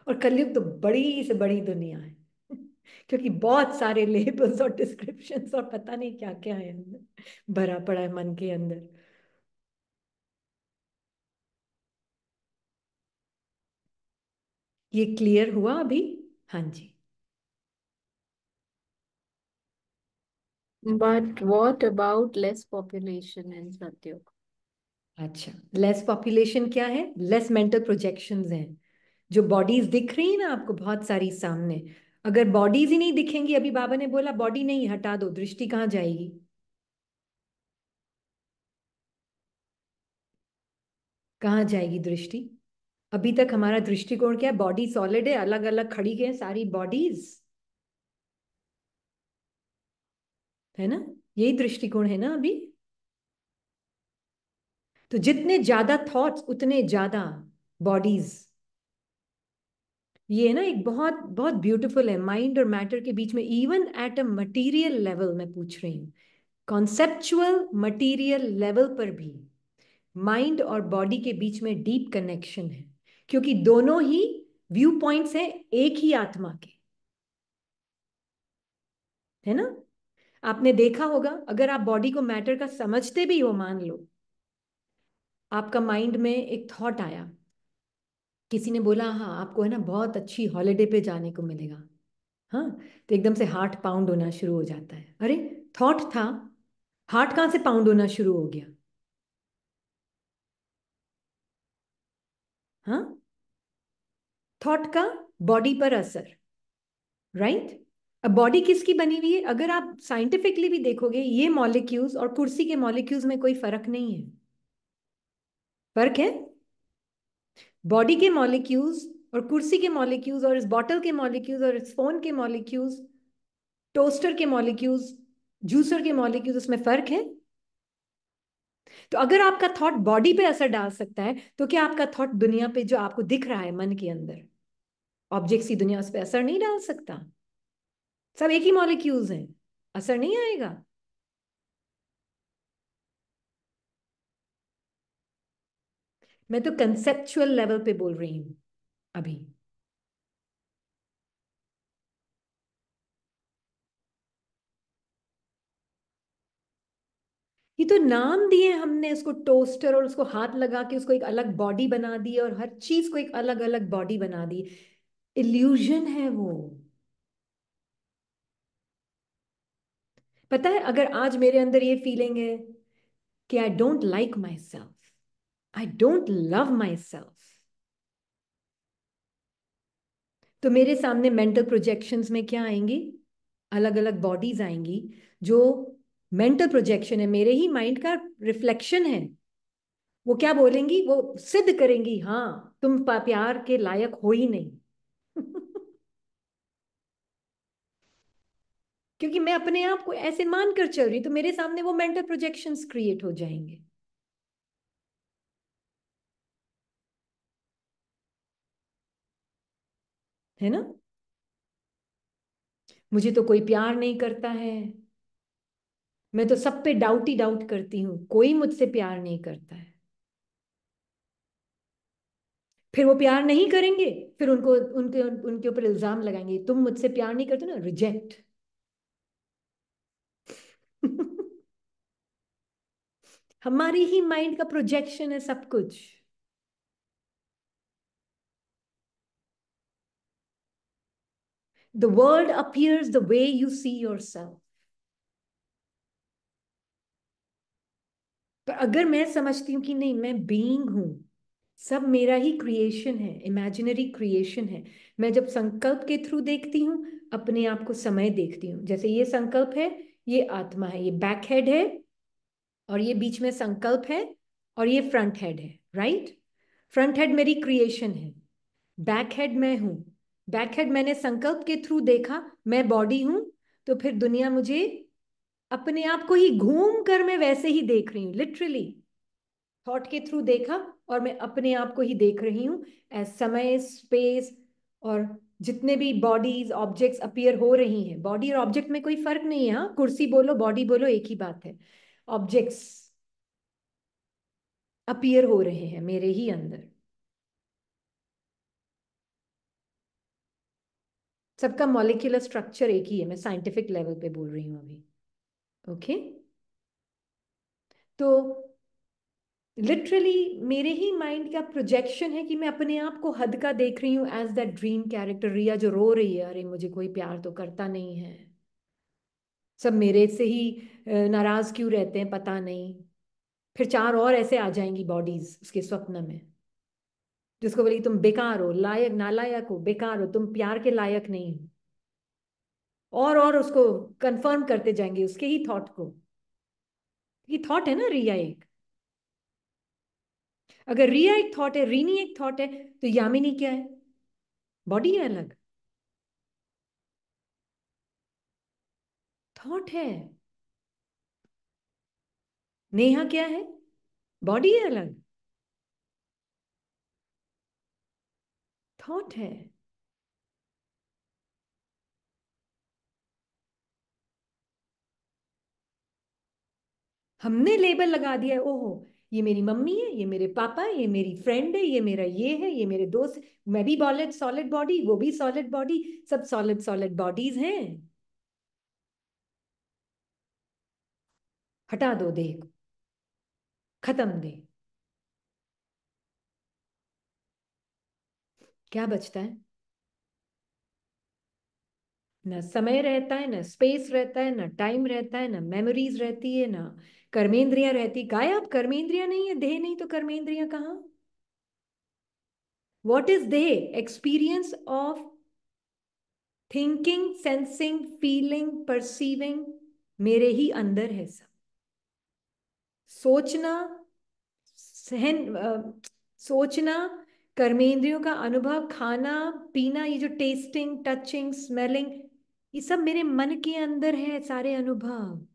और कलयुग तो बड़ी से बड़ी दुनिया है। क्योंकि बहुत सारे लेबल्स और डिस्क्रिप्शंस और पता नहीं क्या क्या है अंदर, भरा पड़ा है मन के अंदर। ये क्लियर हुआ अभी? हाँ जी। But what about less population in Satyug? अच्छा, लेस पॉपुलेशन क्या है? लेस मेंटल प्रोजेक्शंस हैं। जो बॉडीज दिख रही है ना आपको बहुत सारी सामने, अगर बॉडीज ही नहीं दिखेंगी, अभी बाबा ने बोला बॉडी नहीं, हटा दो, दृष्टि कहाँ जाएगी? कहाँ जाएगी दृष्टि? अभी तक हमारा दृष्टिकोण क्या है? बॉडी सॉलिड है, अलग अलग खड़ी है सारी बॉडीज। है ना? यही दृष्टिकोण है ना अभी। तो जितने ज्यादा थॉट्स उतने ज्यादा बॉडीज। ये है ना, एक बहुत बहुत ब्यूटीफुल है, माइंड और मैटर के बीच में, even at a material level मैं पूछ रही हूँ, कॉन्सेप्चुअल मटीरियल लेवल पर भी माइंड और बॉडी के बीच में डीप कनेक्शन है। क्योंकि दोनों ही व्यू पॉइंट्स हैं एक ही आत्मा के। है ना? आपने देखा होगा, अगर आप बॉडी को मैटर का समझते भी हो, मान लो आपका माइंड में एक थॉट आया, किसी ने बोला हाँ आपको है ना बहुत अच्छी हॉलिडे पे जाने को मिलेगा। हाँ, तो एकदम से हार्ट पाउंड होना शुरू हो जाता है। अरे, थॉट था, हार्ट कहाँ से पाउंड होना शुरू हो गया? हाँ, थॉट का बॉडी पर असर। राइट? अब बॉडी किसकी बनी हुई है? अगर आप साइंटिफिकली भी देखोगे, ये मॉलिक्यूल्स और कुर्सी के मॉलिक्यूल्स में कोई फर्क नहीं है। फर्क है। बॉडी के मॉलिक्यूल्स और कुर्सी के मॉलिक्यूल्स और इस बॉटल के मॉलिक्यूल्स और इस फोन के मॉलिक्यूल्स, टोस्टर के मॉलिक्यूल्स, जूसर के मॉलिक्यूल्स, उसमें फर्क है। तो अगर आपका थॉट बॉडी पे असर डाल सकता है, तो क्या आपका थॉट दुनिया पे जो आपको दिख रहा है मन के अंदर, ऑब्जेक्ट्स की दुनिया, उस पर असर नहीं डाल सकता? सब एक ही मॉलिक्यूल्स हैं, असर नहीं आएगा। मैं तो कंसेप्चुअल लेवल पे बोल रही हूं अभी। ये तो नाम दिए हमने उसको टोस्टर, और उसको हाथ लगा के उसको एक अलग बॉडी बना दी, और हर चीज को एक अलग अलग बॉडी बना दी। इल्यूजन है वो। पता है, अगर आज मेरे अंदर ये फीलिंग है कि I don't like my self, I don't love my self, तो मेरे सामने मेंटल प्रोजेक्शंस में क्या आएंगी? अलग अलग बॉडीज आएंगी, जो मेंटल प्रोजेक्शन है, मेरे ही माइंड का रिफ्लेक्शन है। वो क्या बोलेंगी? वो सिद्ध करेंगी, हाँ तुम प्यार के लायक हो ही नहीं। क्योंकि मैं अपने आप को ऐसे मानकर चल रही, तो मेरे सामने वो मेंटल प्रोजेक्शंस क्रिएट हो जाएंगे। है ना? मुझे तो कोई प्यार नहीं करता है, मैं तो सब पे डाउट ही डाउट करती हूँ, कोई मुझसे प्यार नहीं करता है। फिर वो प्यार नहीं करेंगे, फिर उनको उनके उनके ऊपर इल्जाम लगाएंगे, तुम मुझसे प्यार नहीं करते ना, रिजेक्ट। हमारी ही माइंड का प्रोजेक्शन है सब कुछ। The world appears the way you see yourself। पर अगर मैं समझती हूँ कि नहीं, मैं बीइंग हूं, सब मेरा ही क्रिएशन है, इमेजिनरी क्रिएशन है। मैं जब संकल्प के थ्रू देखती हूँ, अपने आप को समय देखती हूँ, जैसे ये संकल्प है, ये आत्मा है, ये बैक हेड है, और ये बीच में संकल्प है, और ये फ्रंट हेड है, राइट। फ्रंट हेड मेरी क्रिएशन है, बैक हेड मैं हूं। बैक हेड मैंने संकल्प के थ्रू देखा, मैं बॉडी हूं, तो फिर दुनिया मुझे अपने आप को ही घूम कर मैं वैसे ही देख रही हूँ, लिटरली थॉट के थ्रू देखा, और मैं अपने आप को ही देख रही हूँ एज समय स्पेस। और जितने भी बॉडीज ऑब्जेक्ट्स अपीयर हो रही हैं, बॉडी और ऑब्जेक्ट में कोई फर्क नहीं है, हाँ, कुर्सी बोलो बॉडी बोलो एक ही बात है। ऑब्जेक्ट्स अपीयर हो रहे हैं मेरे ही अंदर, सबका मॉलिक्यूलर स्ट्रक्चर एक ही है, मैं साइंटिफिक लेवल पे बोल रही हूँ अभी। ओके, तो लिटरली मेरे ही माइंड का प्रोजेक्शन है कि मैं अपने आप को हद का देख रही हूँ एज दैट ड्रीम कैरेक्टर, रिया जो रो रही है, अरे मुझे कोई प्यार तो करता नहीं है, सब मेरे से ही नाराज क्यों रहते हैं पता नहीं। फिर चार और ऐसे आ जाएंगी बॉडीज उसके स्वप्न में, जिसको बोलेगी तुम बेकार हो, लायक नालायक हो, बेकार हो, तुम प्यार के लायक नहीं हो, और उसको कंफर्म करते जाएंगे उसके ही थॉट को। ये थॉट है ना रिया एक, अगर रिया एक थॉट है, रीनी एक थॉट है, तो यामिनी क्या है? बॉडी है अलग, थॉट है। नेहा क्या है? बॉडी है अलग, थॉट है। हमने लेबल लगा दिया है, ओहो ये मेरी मम्मी है, ये मेरे पापा है, ये मेरी फ्रेंड है, ये मेरा ये है, ये मेरे दोस्त। मैं भी बॉलिड सॉलिड बॉडी, वो भी सॉलिड बॉडी, सब सॉलिड सॉलिड बॉडीज हैं। हटा दो देह को, खत्म दे, क्या बचता है? ना समय रहता है, ना स्पेस रहता है, ना टाइम रहता है, ना मेमोरीज रहती है, ना कर्मेंद्रियां रहती, गायब। कर्मेंद्रियां नहीं है, देह नहीं, तो कर्मेंद्रियां कहाँ? व्हाट इज देह? Experience of thinking, sensing, feeling, perceiving, मेरे ही अंदर है सब। सोचना, सहन सोचना, कर्मेंद्रियों का अनुभव, खाना पीना, ये जो टेस्टिंग, टचिंग, स्मेलिंग, ये सब मेरे मन के अंदर है, सारे अनुभव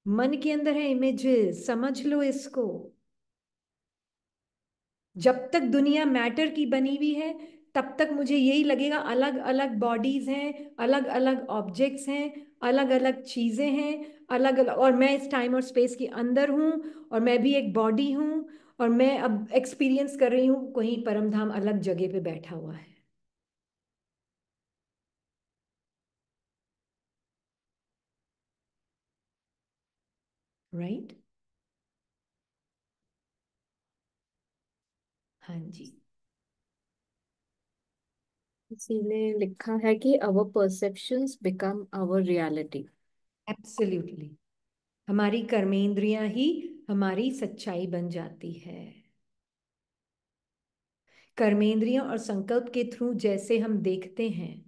मन के अंदर है, इमेजेस, समझ लो इसको। जब तक दुनिया मैटर की बनी हुई है, तब तक मुझे यही लगेगा अलग अलग बॉडीज हैं, अलग अलग ऑब्जेक्ट्स हैं, अलग अलग चीजें हैं, अलग अलग, और मैं इस टाइम और स्पेस के अंदर हूँ, और मैं भी एक बॉडी हूँ, और मैं अब एक्सपीरियंस कर रही हूँ कहीं परमधाम अलग जगह पे बैठा हुआ है। राइट, हाँ जी, इसीलिए लिखा है कि our perceptions become our reality. Absolutely. हमारी कर्मेंद्रियां ही हमारी सच्चाई बन जाती है। कर्मेंद्रियों और संकल्प के थ्रू जैसे हम देखते हैं,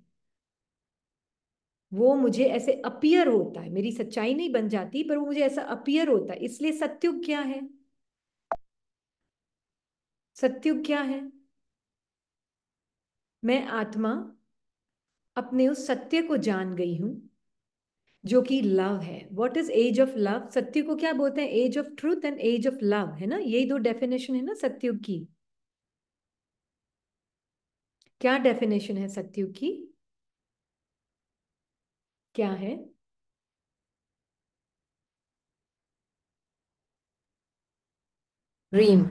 वो मुझे ऐसे अपीयर होता है, मेरी सच्चाई नहीं बन जाती, पर वो मुझे ऐसा अपीयर होता है। इसलिए सत्युग क्या है? सत्युग क्या है? मैं आत्मा अपने उस सत्य को जान गई हूं, जो कि लव है। What is age of love? सत्य को क्या बोलते हैं? Age of truth and age of love, है ना, यही दो डेफिनेशन है ना सत्युग की। क्या डेफिनेशन है सत्युग की? क्या है? ड्रीम।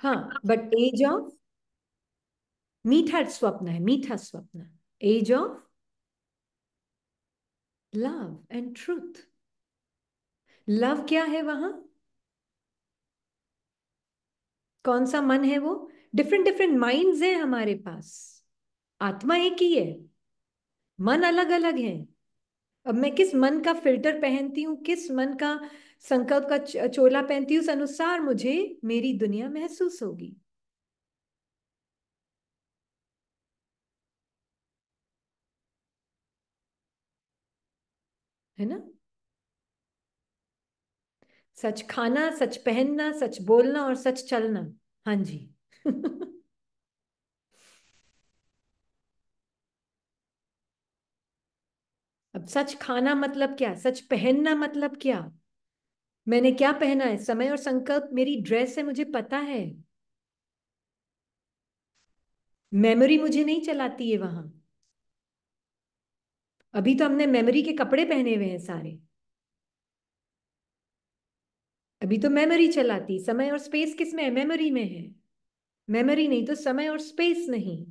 हाँ, बट एज ऑफ, मीठा स्वप्न है, मीठा स्वप्न। Age of love and truth. Love क्या है वहां? कौन सा मन है वो? डिफरेंट डिफरेंट माइंड्स हैं हमारे पास, आत्मा एक ही है, मन अलग अलग है। अब मैं किस मन का फिल्टर पहनती हूँ, किस मन का संकल्प का चोला पहनती हूँ, उस अनुसार मुझे मेरी दुनिया महसूस होगी। है ना? सच खाना, सच पहनना, सच बोलना और सच चलना। हाँ जी। अब सच खाना मतलब क्या, सच पहनना मतलब क्या? मैंने क्या पहना है, समय और संकल्प मेरी ड्रेस है, मुझे पता है। मेमोरी मुझे नहीं चलाती है वहां। अभी तो हमने मेमोरी के कपड़े पहने हुए हैं सारे। अभी तो मेमोरी चलाती, समय और स्पेस किस में है? मेमोरी में है। मेमोरी नहीं तो समय और स्पेस नहीं।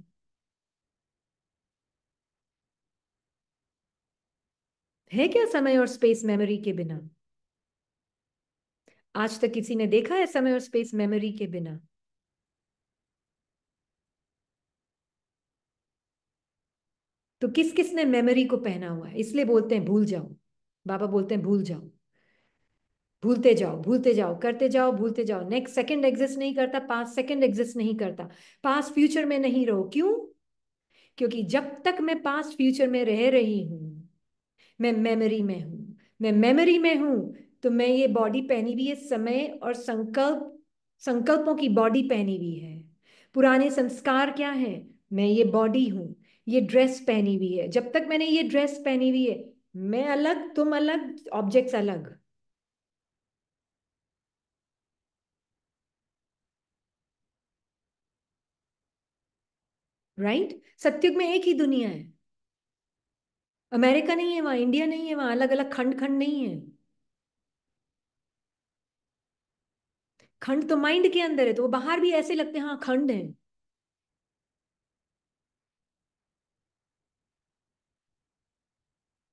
है क्या समय और स्पेस मेमोरी के बिना? आज तक किसी ने देखा है समय और स्पेस मेमोरी के बिना? तो किस किस ने मेमोरी को पहना हुआ है? इसलिए बोलते हैं भूल जाओ। बाबा बोलते हैं भूल जाओ, भूलते जाओ, भूलते जाओ, करते जाओ, भूलते जाओ। नेक्स्ट सेकंड एग्जिस्ट नहीं करता, पास्ट सेकंड एग्जिस्ट नहीं करता। पास्ट फ्यूचर में नहीं रहो। क्यों? क्योंकि जब तक मैं पास्ट फ्यूचर में रह रही हूं, मैं मेमोरी में हूं। मैं मेमोरी में हूं, तो मैं ये बॉडी पहनी हुई है, समय और संकल्पों की बॉडी पहनी हुई है। पुराने संस्कार क्या है? मैं ये बॉडी हूं, ये ड्रेस पहनी हुई है। जब तक मैंने ये ड्रेस पहनी हुई है, मैं अलग, तुम अलग, ऑब्जेक्ट्स अलग। राइट? सत्युग में एक ही दुनिया है। अमेरिका नहीं है वहां, इंडिया नहीं है वहां, अलग अलग खंड खंड नहीं है। खंड तो माइंड के अंदर है, तो वो बाहर भी ऐसे लगते हैं हाँ खंड है।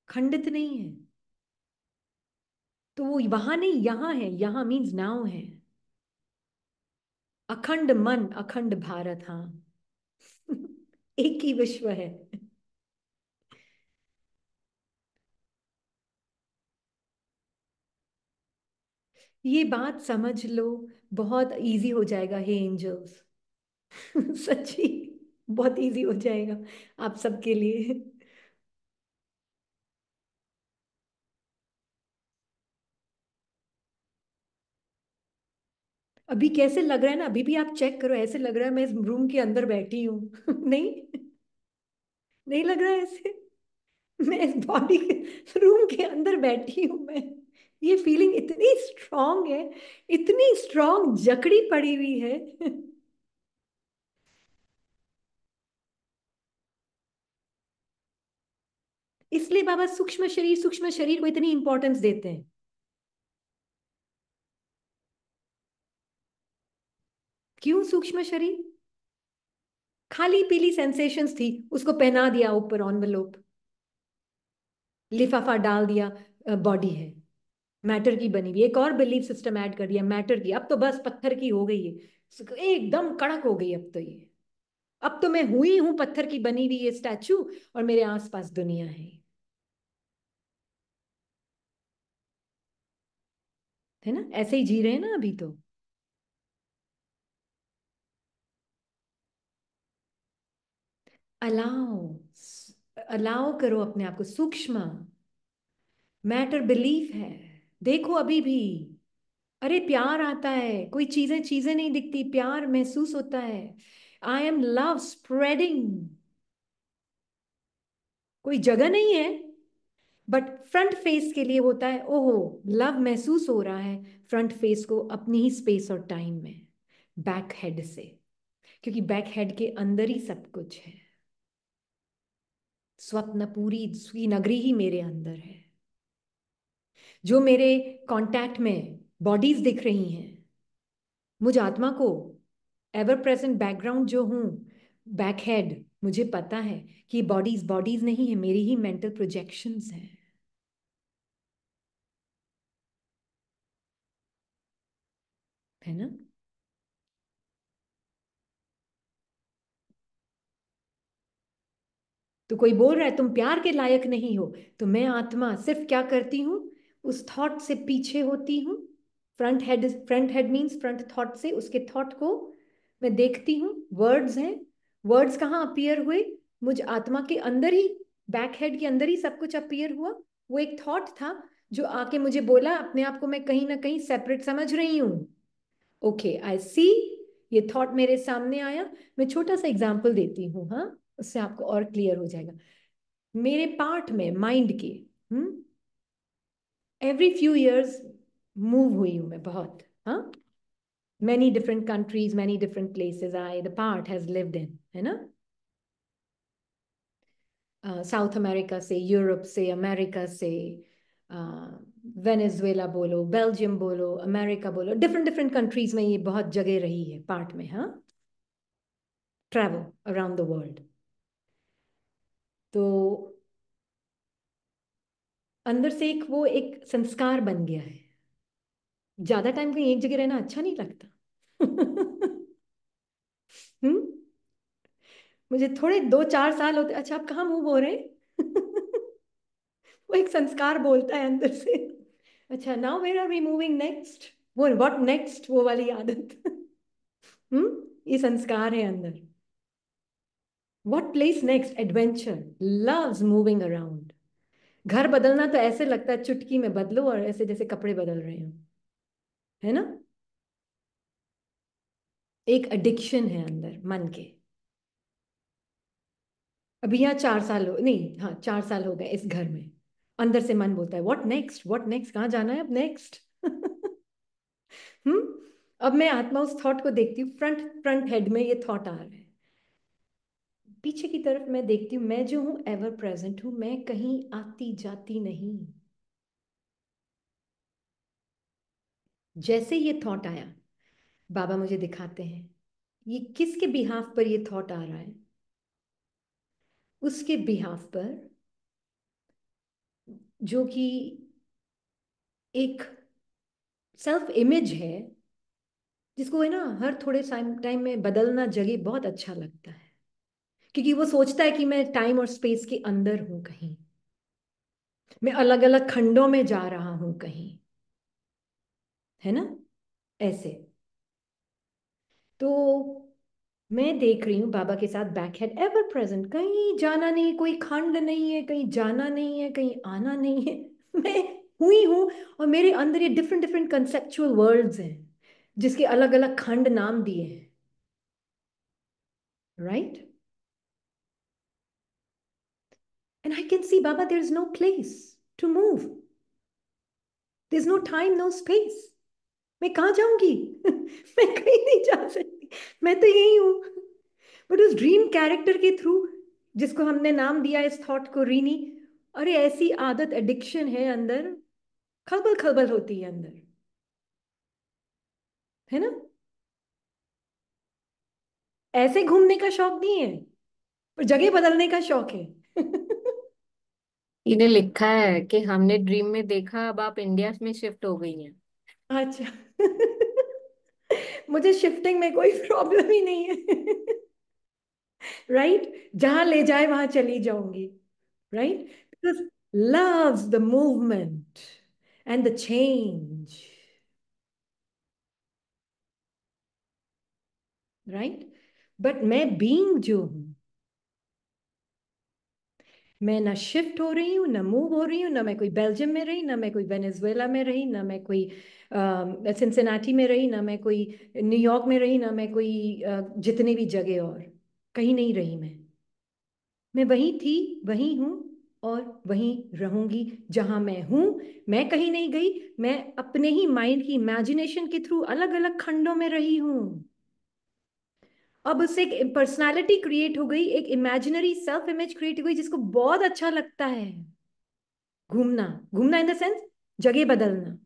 खंडित नहीं है। तो वो वहां नहीं, यहां है। यहां मीन्स नाउ है। अखंड मन, अखंड भारत। हाँ। एक ही विश्व है। ये बात समझ लो, बहुत इजी हो जाएगा हे एंजल्स। सच्ची, बहुत इजी हो जाएगा आप सबके लिए। अभी कैसे लग रहा है ना, अभी भी आप चेक करो, ऐसे लग रहा है मैं इस रूम के अंदर बैठी हूँ। नहीं, नहीं लग रहा है ऐसे? मैं इस बॉडी के रूम के अंदर बैठी हूं मैं। ये फीलिंग इतनी स्ट्रांग है, इतनी स्ट्रांग जकड़ी पड़ी हुई है। इसलिए बाबा सूक्ष्म शरीर को इतनी इंपॉर्टेंस देते हैं। क्यों सूक्ष्म शरीर? खाली पीली सेंसेशंस थी, उसको पहना दिया ऊपर एनवेलोप, लिफाफा डाल दिया, बॉडी है, मैटर की बनी हुई। एक और बिलीफ सिस्टम ऐड कर दिया मैटर की, अब तो बस पत्थर की हो गई है, एकदम कड़क हो गई अब तो ये। अब तो मैं हुई हूं पत्थर की बनी हुई ये स्टैचू, और मेरे आसपास दुनिया है ना? ऐसे ही जी रहे हैं ना अभी तो। अलाओ, अलाओ करो अपने आप को सूक्ष्म। मैटर बिलीफ है। देखो अभी भी, अरे प्यार आता है, कोई चीजें चीजें नहीं दिखती, प्यार महसूस होता है। I am love spreading. कोई जगह नहीं है, बट फ्रंट फेस के लिए होता है, ओहो, लव महसूस हो रहा है फ्रंट फेस को अपनी ही स्पेस और टाइम में, बैक हेड से। क्योंकि बैक हेड के अंदर ही सब कुछ है। स्वप्न पूरी उसकी नगरी ही मेरे अंदर है। जो मेरे कांटेक्ट में बॉडीज दिख रही हैं, मुझ आत्मा को एवर प्रेजेंट बैकग्राउंड जो हूँ, बैक हेड, मुझे पता है कि बॉडीज बॉडीज नहीं है, मेरी ही मेंटल प्रोजेक्शंस हैं। है ना? तो कोई बोल रहा है तुम प्यार के लायक नहीं हो, तो मैं आत्मा सिर्फ क्या करती हूँ, उस थॉट से पीछे होती हूँ। Front head means front thought से उसके थॉट को मैं देखती हूँ। वर्ड्स हैं, वर्ड्स कहाँ अपीयर हुए, मुझ आत्मा के अंदर ही, बैक हेड के अंदर ही सब कुछ अपीयर हुआ। वो एक थॉट था जो आके मुझे बोला, अपने आप को मैं कहीं ना कहीं सेपरेट समझ रही हूँ। ओके, आई सी, ये थॉट मेरे सामने आया। मैं छोटा सा एग्जाम्पल देती हूँ, हाँ, उससे आपको और क्लियर हो जाएगा। मेरे पार्ट में माइंड के, एवरी फ्यू इयर्स मूव हुई हूं मैं बहुत, हाँ। Many different countries, many different places I the part has lived in, है ना। साउथ अमेरिका से, यूरोप से, अमेरिका से, वेनेजुएला बोलो, बेल्जियम बोलो, अमेरिका बोलो, डिफरेंट डिफरेंट कंट्रीज में ये बहुत जगह रही है पार्ट में, हाँ। Travel around the world. तो अंदर से एक वो एक संस्कार बन गया है। ज्यादा टाइम कहीं एक जगह रहना अच्छा नहीं लगता। हम्म। मुझे थोड़े 2-4 साल होते, अच्छा आप कहाँ मूव हो रहे हैं? वो एक संस्कार बोलता है अंदर से, अच्छा now where are we moving next, वो व्हाट नेक्स्ट, वो वाली आदत। ये संस्कार है अंदर। What place next, adventure, loves moving around. घर बदलना तो ऐसे लगता है चुटकी में बदलो, और ऐसे जैसे कपड़े बदल रहे हो, है ना। एक एडिक्शन है अंदर मन के। अभी यहाँ 4 साल हो, नहीं हाँ 4 साल हो गए इस घर में। अंदर से मन बोलता है व्हाट नेक्स्ट, व्हाट नेक्स्ट, कहाँ जाना है अब नेक्स्ट। हम्म। अब मैं आत्मा उस थॉट को देखती हूँ, फ्रंट फ्रंट हेड में ये थॉट आ रहा है। पीछे की तरफ मैं देखती हूँ, मैं जो हूँ एवर प्रेजेंट हूँ, मैं कहीं आती जाती नहीं। जैसे ये थॉट आया, बाबा मुझे दिखाते हैं ये किसके बिहाफ पर ये थॉट आ रहा है। उसके बिहाफ पर जो कि एक सेल्फ इमेज है, जिसको है ना हर थोड़े टाइम में बदलना जगह बहुत अच्छा लगता है, क्योंकि वो सोचता है कि मैं टाइम और स्पेस के अंदर हूं कहीं, मैं अलग अलग खंडों में जा रहा हूं कहीं, है ना, ऐसे। तो मैं देख रही हूँ बाबा के साथ बैक हेड एवर प्रेजेंट, कहीं जाना नहीं, कोई खंड नहीं है, कहीं जाना नहीं है, कहीं आना नहीं है। मैं हुई हूँ, और मेरे अंदर ये डिफरेंट डिफरेंट कंसेप्चुअल वर्ल्ड्स हैं, जिसके अलग अलग खंड नाम दिए हैं, right. And I can see Baba there is no place to move, there is no time, no space. मैं कहाँ जाऊंगी? मैं कहीं नहीं जा सकती, मैं तो यही हूँ। बट उस ड्रीम कैरेक्टर के थ्रू, जिसको हमने नाम दिया इस थॉट को रीनी, अरे ऐसी आदत, एडिक्शन है अंदर, खलबल खलबल होती है अंदर, है ना। ऐसे घूमने का शौक नहीं है, पर जगह बदलने का शौक है। इन्हें लिखा है कि हमने ड्रीम में देखा अब आप इंडिया में शिफ्ट हो गई हैं। अच्छा। मुझे शिफ्टिंग में कोई प्रॉब्लम ही नहीं है। राइट, जहां ले जाए वहां चली जाऊंगी, right, because loves the movement and the change, right. But मैं बीइंग जो हूं, मैं ना शिफ्ट हो रही हूँ, ना मूव हो रही हूँ, ना मैं कोई बेल्जियम में रही, ना मैं कोई वेनेजुएला में रही, ना मैं कोई सिंसिनाटी में रही, ना मैं कोई न्यूयॉर्क में रही, ना मैं कोई जितने भी जगह और कहीं नहीं रही। मैं वहीं थी, वहीं हूँ, और वहीं रहूंगी जहां मैं हूँ। मैं कहीं नहीं गई, मैं अपने ही माइंड की इमेजिनेशन के थ्रू अलग अलग खंडों में रही हूँ। अब उससे एक पर्सनालिटी क्रिएट हो गई, एक इमेजिनरी सेल्फ इमेज क्रिएट हो गई जिसको बहुत अच्छा लगता है घूमना। घूमना इन द सेंस जगह बदलना।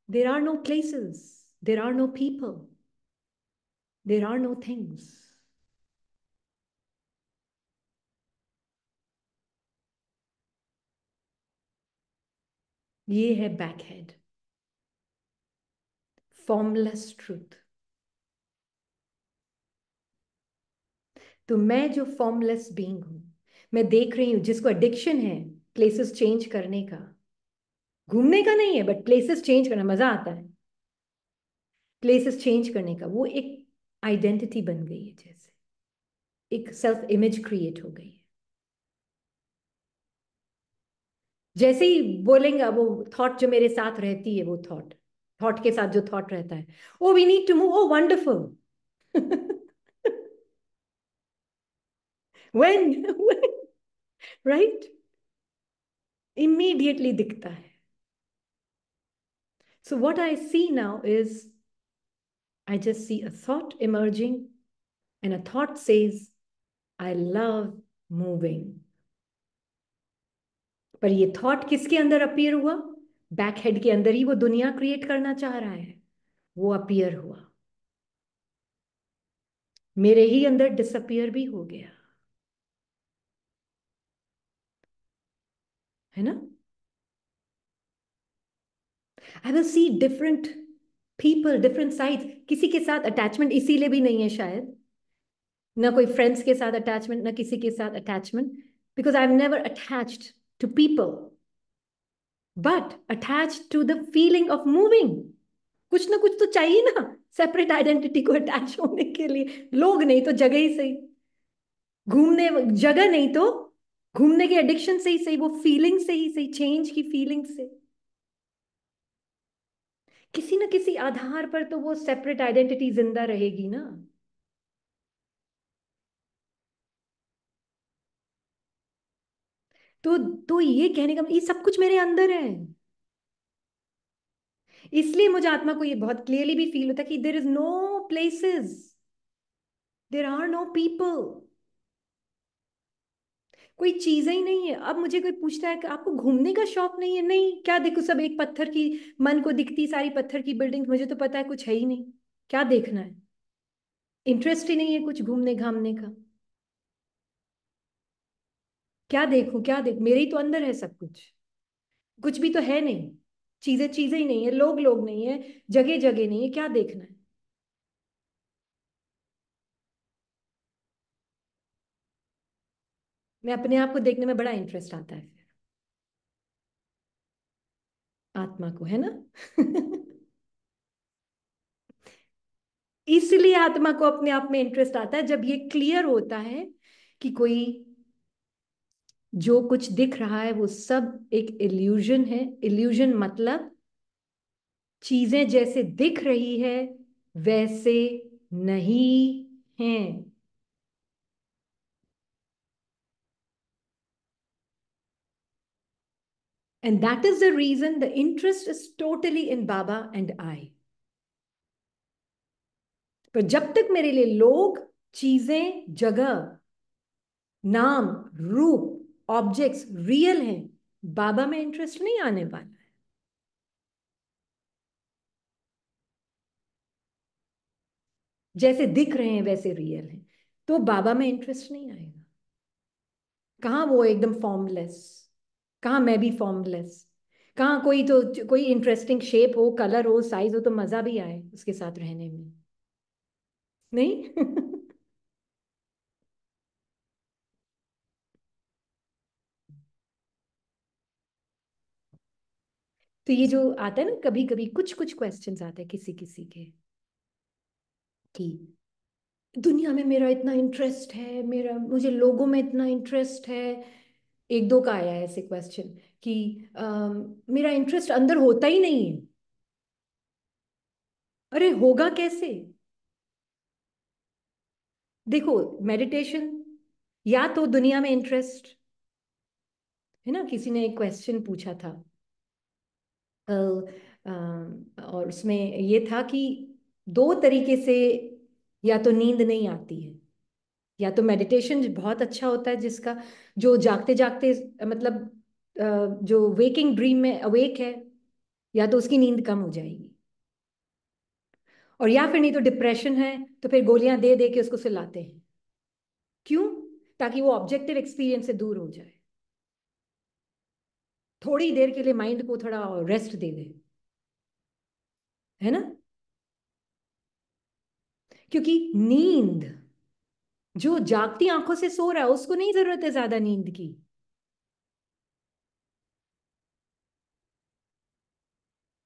There are no places, there are no people, there are no things. ये है बैकहेड, फॉर्मलेस ट्रूथ। तो मैं जो फॉर्मलेस बीइंग हूं, मैं देख रही हूं जिसको एडिक्शन है प्लेसेस चेंज करने का, घूमने का नहीं है बट प्लेसेस चेंज करना मजा आता है, प्लेसेस चेंज करने का, वो एक आइडेंटिटी बन गई है, जैसे एक सेल्फ इमेज क्रिएट हो गई है। जैसे ही बोलेंगे वो थॉट जो मेरे साथ रहती है, वो थॉट, थॉट के साथ जो थॉट रहता है, oh we need to move, oh wonderful. When right, immediately दिखता है। So what I see now is I just see a thought emerging, and a thought says, I love moving. पर ये thought किसके अंदर appear हुआ? Back head के अंदर ही वो दुनिया क्रिएट करना चाह रहा है, वो अपीयर हुआ, मेरे ही अंदर डिसअपियर भी हो गया, है ना? I will see different people, different sides. किसी के साथ अटैचमेंट इसीलिए भी नहीं है शायद, ना कोई फ्रेंड्स के साथ अटैचमेंट, ना किसी के साथ attachment, because I am never attached to people but attached to the feeling of moving. कुछ ना कुछ तो चाहिए ना सेपरेट आइडेंटिटी को अटैच होने के लिए, लोग नहीं तो जगह ही सही, घूमने, जगह नहीं तो घूमने के एडिक्शन से ही सही, वो फीलिंग से ही सही, चेंज की फीलिंग से, किसी ना किसी आधार पर तो वो सेपरेट आइडेंटिटी जिंदा रहेगी ना। तो ये कहने का ये सब कुछ मेरे अंदर है, इसलिए मुझे आत्मा को ये बहुत क्लियरली भी फील होता है कि there is no places, there are no people, कोई चीजें ही नहीं है। अब मुझे कोई पूछता है कि आपको घूमने का शौक नहीं है, नहीं, क्या देखो सब एक पत्थर की, मन को दिखती सारी पत्थर की बिल्डिंग, मुझे तो पता है कुछ है ही नहीं, क्या देखना है, इंटरेस्ट ही नहीं है कुछ घूमने घामने का, क्या देखूं क्या देख, मेरे ही तो अंदर है सब कुछ, कुछ भी तो है नहीं, चीजें चीजें ही नहीं है, लोग लोग नहीं है, जगह जगह नहीं है, क्या देखना है। मैं अपने आप को देखने में बड़ा इंटरेस्ट आता है फिर, आत्मा को, है ना? इसलिए आत्मा को अपने आप में इंटरेस्ट आता है जब ये क्लियर होता है कि कोई, जो कुछ दिख रहा है वो सब एक इल्यूजन है। इल्यूजन मतलब चीजें जैसे दिख रही है वैसे नहीं हैं, and that is the reason the interest is totally in Baba and I. पर जब तक मेरे लिए लोग, चीजें, जगह, नाम, रूप, ऑब्जेक्ट्स रियल हैं, बाबा में इंटरेस्ट नहीं आने वाला। जैसे दिख रहे हैं वैसे रियल हैं, तो बाबा में इंटरेस्ट नहीं आएगा। कहाँ वो एकदम फॉर्मलेस, कहाँ मैं भी फॉर्मलेस, कहाँ कोई तो, कोई इंटरेस्टिंग शेप हो, कलर हो, साइज हो तो मजा भी आए उसके साथ रहने में, नहीं? तो ये जो आता है ना, कभी कभी कुछ कुछ क्वेश्चंस आते हैं किसी किसी के, कि दुनिया में मेरा इतना इंटरेस्ट है, मेरा, मुझे लोगों में इतना इंटरेस्ट है। एक दो का आया है ऐसे क्वेश्चन कि मेरा इंटरेस्ट अंदर होता ही नहीं है। अरे होगा कैसे? देखो, मेडिटेशन या तो दुनिया में इंटरेस्ट, है ना? किसी ने एक क्वेश्चन पूछा था, और उसमें ये था कि दो तरीके से या तो नींद नहीं आती है, या तो मेडिटेशन बहुत अच्छा होता है जिसका, जो जागते जागते मतलब जो वेकिंग ड्रीम में अवेक है, या तो उसकी नींद कम हो जाएगी। और या फिर नहीं तो डिप्रेशन है तो फिर गोलियां दे दे के उसको सुलाते हैं। क्यों? ताकि वो ऑब्जेक्टिव एक्सपीरियंस से दूर हो जाए, थोड़ी देर के लिए माइंड को थोड़ा रेस्ट दे दे, है ना। क्योंकि नींद, जो जागती आंखों से सो रहा है उसको नहीं जरूरत है ज्यादा नींद की।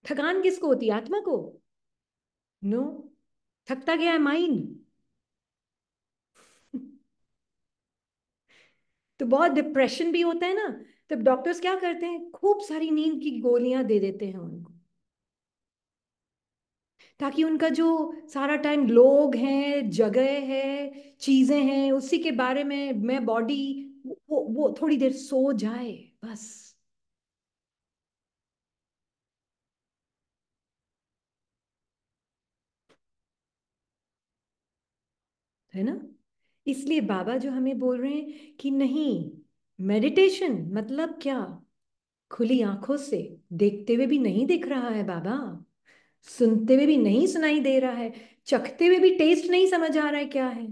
थकान किसको होती है? आत्मा को। नो, थकता गया है माइंड। तो बहुत डिप्रेशन भी होता है ना, तब डॉक्टर्स क्या करते हैं, खूब सारी नींद की गोलियां दे देते हैं उनको, ताकि उनका जो सारा टाइम लोग हैं, जगह है, चीजें हैं, उसी के बारे में मैं बॉडी वो थोड़ी देर सो जाए बस, है ना। इसलिए बाबा जो हमें बोल रहे हैं कि नहीं, मेडिटेशन मतलब क्या? खुली आंखों से, देखते हुए भी नहीं दिख रहा है बाबा, सुनते हुए भी नहीं सुनाई दे रहा है, चखते हुए भी टेस्ट नहीं समझ आ रहा है क्या है,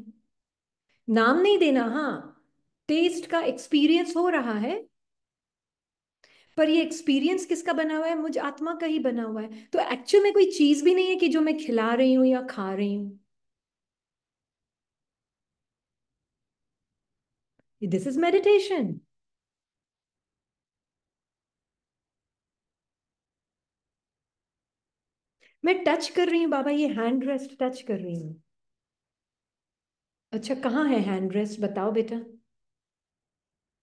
नाम नहीं देना, हाँ, टेस्ट का एक्सपीरियंस हो रहा है, पर ये एक्सपीरियंस किसका बना हुआ है? मुझ आत्मा का ही बना हुआ है। तो एक्चुअल में कोई चीज भी नहीं है कि जो मैं खिला रही हूं या खा रही हूं। This is meditation. मैं टच कर रही हूँ बाबा, ये हैंड रेस्ट टच कर रही हूँ। अच्छा, कहाँ है हैंड रेस्ट? बताओ बेटा,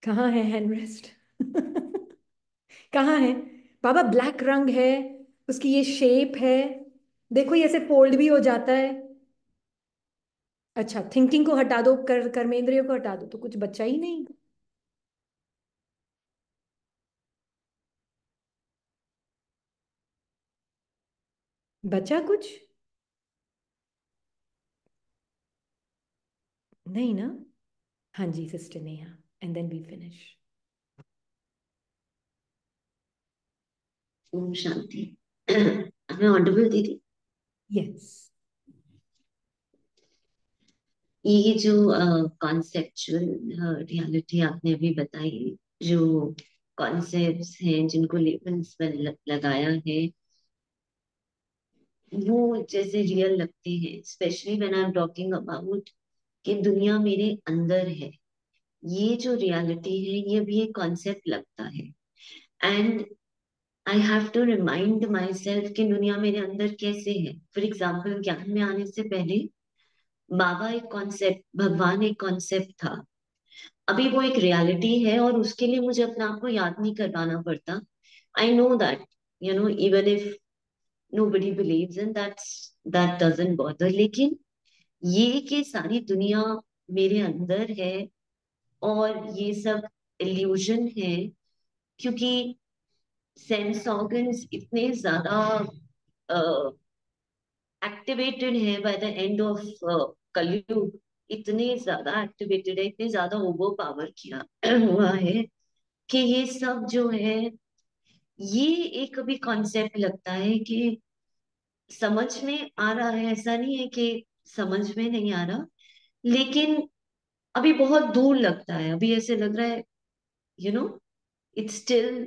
कहाँ है हैंड रेस्ट? कहाँ है बाबा? ब्लैक रंग है, उसकी ये शेप है, देखो ये ऐसे फोल्ड भी हो जाता है। अच्छा, थिंकिंग को हटा दो, कर्मेंद्रियों को हटा दो तो कुछ बचा ही नहीं। बचा कुछ नहीं ना? हाँ जी sister Neha, and then we finish. ओम शांति। हमें ऑडिबल दीदी? यस। ये जो कॉन्सेप्चुअल रियलिटी आपने अभी बताई, जो कॉन्सेप्ट्स हैं जिनको लेबल्स पर लगाया है, वो जैसे रियल लगते हैं, specially when I am talking about कि दुनिया मेरे अंदर है। ये जो रियलिटी है ये भी एक कॉन्सेप्ट लगता है, and I have to remind myself कि दुनिया मेरे अंदर कैसे है। फॉर एग्जाम्पल, ज्ञान में आने से पहले बाबा एक कॉन्सेप्ट, भगवान एक कॉन्सेप्ट था। अभी वो एक रियलिटी है और उसके लिए मुझे अपने आप को याद नहीं करवाना पड़ता। I know that, even if nobody believes in that doesn't bother, लेकिन ये कि सारी दुनिया मेरे अंदर है और ये सब इल्यूजन है, क्योंकि सेंस ऑर्गन्स इतने ज्यादा एक्टिवेटेड है बाय द एंड ऑफ कलयुग, इतने ज्यादा एक्टिवेटेड है, इतने ज्यादा ओवर पावर किया हुआ है कि ये सब जो है, ये एक अभी कॉन्सेप्ट लगता है कि समझ में आ रहा है। ऐसा नहीं है कि समझ में नहीं आ रहा, लेकिन अभी बहुत दूर लगता है। अभी ऐसे लग रहा है, you know it's still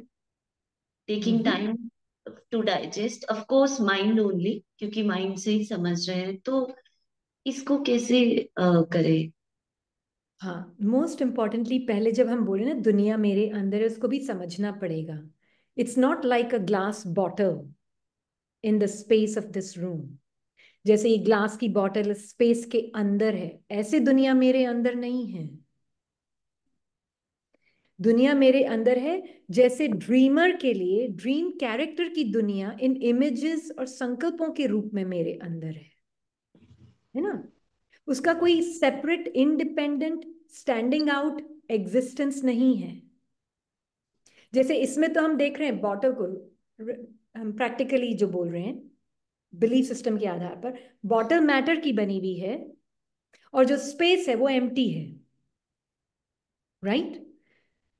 taking hmm. Time to digest, of course mind only, क्योंकि माइंड से ही समझ रहे हैं। तो इसको कैसे करें? हाँ, मोस्ट इम्पॉर्टेंटली पहले जब हम बोले ना दुनिया मेरे अंदर है, उसको भी समझना पड़ेगा। It's not like a glass bottle in the space of this room. जैसे ये ग्लास की बॉटल स्पेस के अंदर है, ऐसे दुनिया मेरे अंदर नहीं है। दुनिया मेरे अंदर है जैसे ड्रीमर के लिए ड्रीम कैरेक्टर की दुनिया इन इमेजेस और संकल्पों के रूप में मेरे अंदर है ना। उसका कोई separate independent standing out existence नहीं है। जैसे इसमें तो हम देख रहे हैं बॉटल को, हम प्रैक्टिकली जो बोल रहे हैं बिलीफ सिस्टम के आधार पर, बॉटल मैटर की बनी हुई है और जो स्पेस है वो एम्प्टी है, राइट?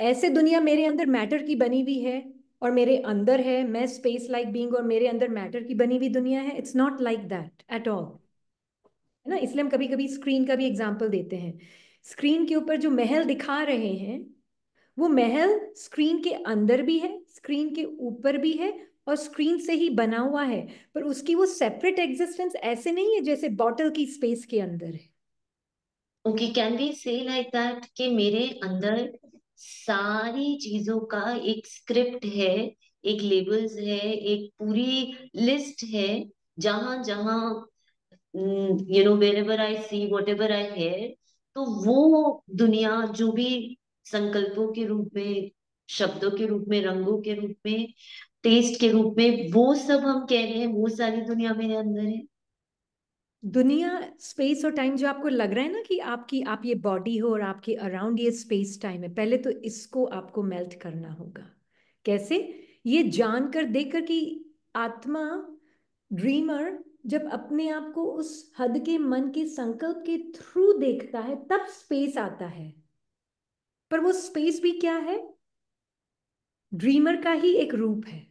ऐसे दुनिया मेरे अंदर मैटर की बनी हुई है और मेरे अंदर है, मैं स्पेस लाइक बीइंग, और मेरे अंदर मैटर की बनी हुई दुनिया है। It's not like that at all, है ना? इसलिए हम कभी कभी स्क्रीन का भी एग्जाम्पल देते हैं। स्क्रीन के ऊपर जो महल दिखा रहे हैं वो महल स्क्रीन के अंदर भी है, स्क्रीन के ऊपर भी है और स्क्रीन से ही बना हुआ है, पर उसकी वो सेपरेट एग्जिस्टेंस ऐसे नहीं है जैसे बॉटल की स्पेस के अंदर है। ओके, कैन वी से लाइक दैट कि मेरे अंदर सारी चीजों का एक स्क्रिप्ट है, एक लेबल्स है, एक पूरी लिस्ट है, जहां जहां wherever I see whatever I hear, तो वो दुनिया जो भी संकल्पों के रूप में, शब्दों के रूप में, रंगों के रूप में, टेस्ट के रूप में, वो सब हम कह रहे हैं वो सारी दुनिया मेरे अंदर है। दुनिया, स्पेस और टाइम जो आपको लग रहा है ना कि आप ये बॉडी हो और आपके अराउंड ये स्पेस टाइम है, पहले तो इसको आपको मेल्ट करना होगा। कैसे? ये जानकर देखकर कि आत्मा, ड्रीमर, जब अपने आप को उस हद के मन के संकल्प के थ्रू देखता है तब स्पेस आता है। पर वो स्पेस भी क्या है? ड्रीमर का ही एक रूप है,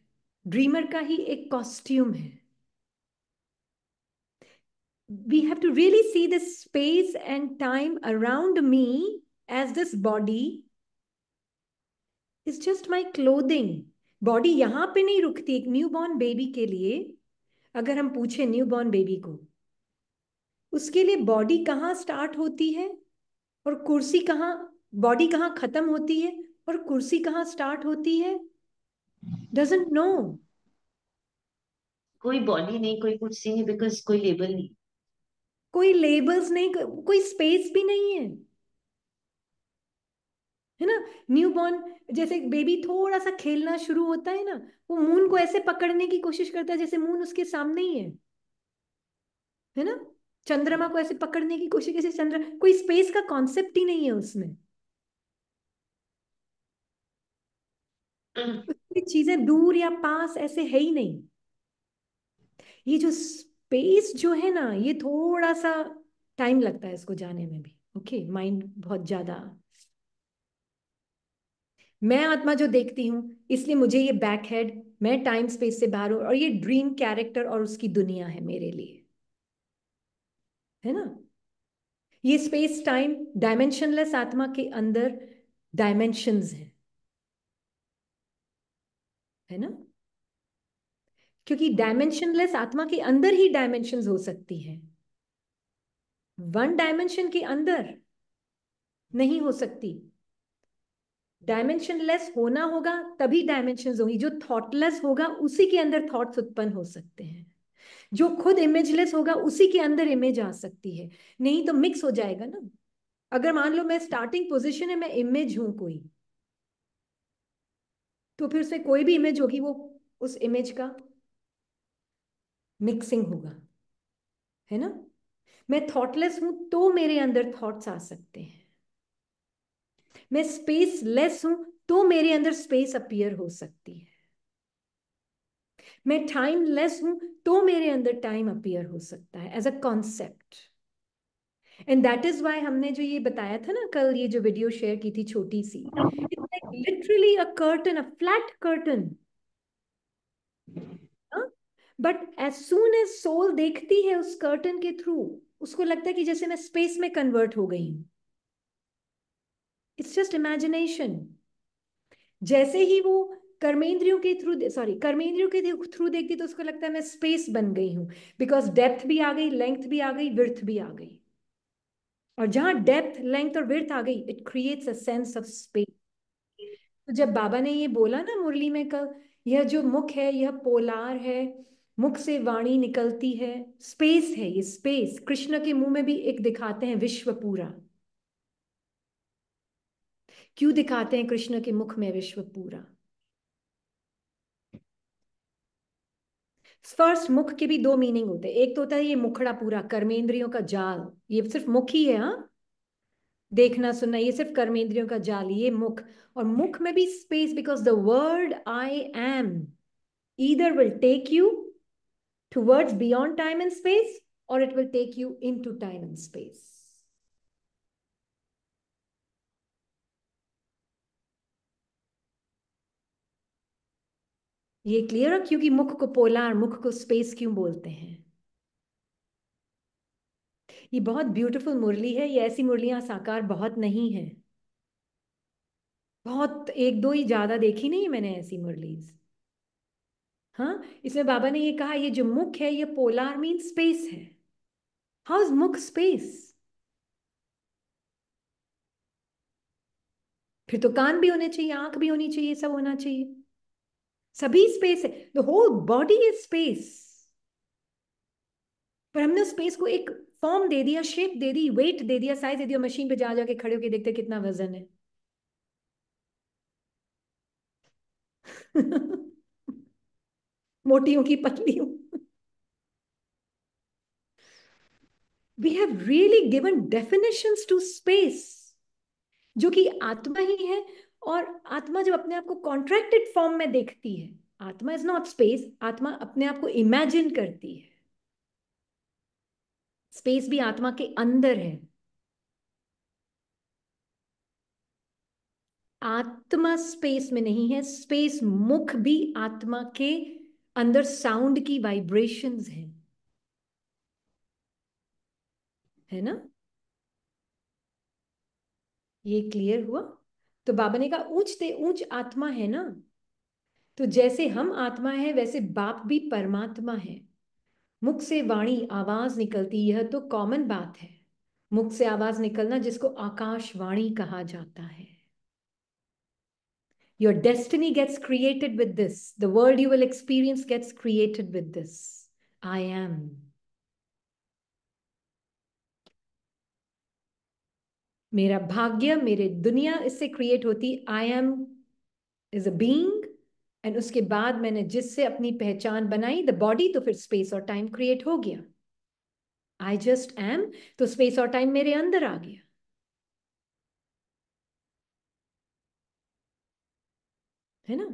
ड्रीमर का ही एक कॉस्ट्यूम है। We have to really see this space and time around me as this body is just my clothing. Body यहां पे नहीं रुकती। एक न्यूबॉर्न बेबी के लिए अगर हम पूछे न्यूबॉर्न बेबी को, उसके लिए बॉडी कहाँ स्टार्ट होती है और कुर्सी कहाँ, बॉडी कहाँ खत्म होती है और कुर्सी कहाँ स्टार्ट होती है, डजंट नो। कोई बॉडी नहीं, कोई कुछ नहीं, बिकॉज कोई लेबल नहीं। कोई लेबल्स नहीं, कोई स्पेस भी नहीं है ना? न्यूबॉर्न, जैसे बेबी थोड़ा सा खेलना शुरू होता है ना, वो मून को ऐसे पकड़ने की कोशिश करता है जैसे मून उसके सामने ही है ना? चंद्रमा को ऐसे पकड़ने की कोशिश, जैसे चंद्र, कोई स्पेस का कॉन्सेप्ट ही नहीं है उसमें। उसकी चीजें दूर या पास ऐसे है ही नहीं। ये जो स्पेस जो है ना, ये थोड़ा सा टाइम लगता है इसको जाने में भी। ओके, माइंड बहुत ज्यादा, मैं आत्मा जो देखती हूँ इसलिए मुझे ये बैक हेड, मैं टाइम स्पेस से बाहर हूं और ये ड्रीम कैरेक्टर और उसकी दुनिया है मेरे लिए, है ना? ये स्पेस टाइम डायमेंशनलेस आत्मा के अंदर डायमेंशंस हैं, है ना? क्योंकि डायमेंशनलेस आत्मा के अंदर ही डायमेंशंस हो सकती है, वन डायमेंशन के अंदर नहीं हो सकती। डायमेंशनलेस होना होगा तभी डायमेंशंस होंगी। जो थॉटलेस होगा उसी के अंदर थॉट्स उत्पन्न हो सकते हैं। जो खुद इमेजलेस होगा उसी के अंदर इमेज आ सकती है, नहीं तो मिक्स हो जाएगा ना। अगर मान लो मैं स्टार्टिंग पोजीशन है, मैं इमेज हूं कोई, तो फिर उसमें कोई भी इमेज होगी वो उस इमेज का मिक्सिंग होगा, है ना? मैं थॉटलेस हूं तो मेरे अंदर थॉट्स आ सकते हैं। मैं स्पेस लेस हूं तो मेरे अंदर स्पेस अपीयर हो सकती है। मैं टाइम लेस हूं तो मेरे अंदर टाइम अपीयर हो सकता है as a concept. And that is why हमने जो ये बताया था ना कल, ये जो वीडियो शेयर की थी छोटी सी, it's like literally a curtain, a flat curtain. But as soon as soul देखती है उस कर्टन के थ्रू, उसको लगता है कि जैसे मैं स्पेस में कन्वर्ट हो गई हूं। It's just imagination. जैसे ही वो कर्मेंद्रियों के थ्रू, सॉरी, कर्मेंद्रियों के थ्रू देखती तो उसको लगता है मैं स्पेस बन गई हूं, बिकॉज डेप्थ भी आ गई, लेंथ भी आ गई, विड्थ भी आ गई। और जहां डेप्थ, लेंथ और विड्थ आ गई, it creates a sense of space. तो जब बाबा ने ये बोला ना मुरली में कल, यह जो मुख है यह पोलार है, मुख से वाणी निकलती है, स्पेस है ये स्पेस। कृष्ण के मुंह में भी एक दिखाते हैं विश्व पूरा। क्यों दिखाते हैं कृष्ण के मुख में विश्व पूरा? फर्स्ट, मुख के भी दो मीनिंग होते हैं। एक तो होता है ये मुखड़ा पूरा, कर्मेंद्रियों का जाल, ये सिर्फ मुख ही है, हाँ, देखना सुनना ये सिर्फ कर्मेंद्रियों का जाल, ये मुख। और मुख में भी space, because the word I am either will take you towards beyond time and space, or it will take you into time and space. ये क्लियर है? क्योंकि मुख को पोलार, मुख को स्पेस क्यों बोलते हैं? ये बहुत ब्यूटीफुल मुरली है। ये ऐसी मुरलियां साकार बहुत नहीं है, बहुत एक दो ही, ज्यादा देखी नहीं मैंने ऐसी मुरलीज। हाँ, इसमें बाबा ने ये कहा, ये जो मुख है ये पोलार मीन स्पेस है। हाउ इज मुख स्पेस? फिर तो कान भी होने चाहिए, आंख भी होनी चाहिए, सब होना चाहिए, सभी स्पेस है। The whole body is space. पर हमने उस स्पेस को एक फॉर्म दे दिया, शेप दे दी, वेट दे दिया, साइज दे दिया। मशीन पे जा जाके खड़े होके देखते कितना वजन है। मोटियों की पतलियों। We have really given definitions to space, जो कि आत्मा ही है। और आत्मा जब अपने आप को कॉन्ट्रैक्टेड फॉर्म में देखती है, आत्मा इज नॉट स्पेस, आत्मा अपने आप को इमेजिन करती है। स्पेस भी आत्मा के अंदर है। आत्मा स्पेस में नहीं है, स्पेस मुख भी आत्मा के अंदर साउंड की वाइब्रेशंस है ना? ये क्लियर हुआ? तो बाबा ने कहा ऊंच ते ऊंच आत्मा है ना, तो जैसे हम आत्मा है वैसे बाप भी परमात्मा है। मुख से वाणी आवाज निकलती, यह तो कॉमन बात है। मुख से आवाज निकलना जिसको आकाशवाणी कहा जाता है। Your destiny gets created with this. The world you will experience gets created with this. I am. मेरा भाग्य, मेरे दुनिया इससे क्रिएट होती। I am is a being, and उसके बाद मैंने जिससे अपनी पहचान बनाई, द बॉडी, तो फिर स्पेस और टाइम क्रिएट हो गया। आई जस्ट एम, तो स्पेस और टाइम मेरे अंदर आ गया, है ना?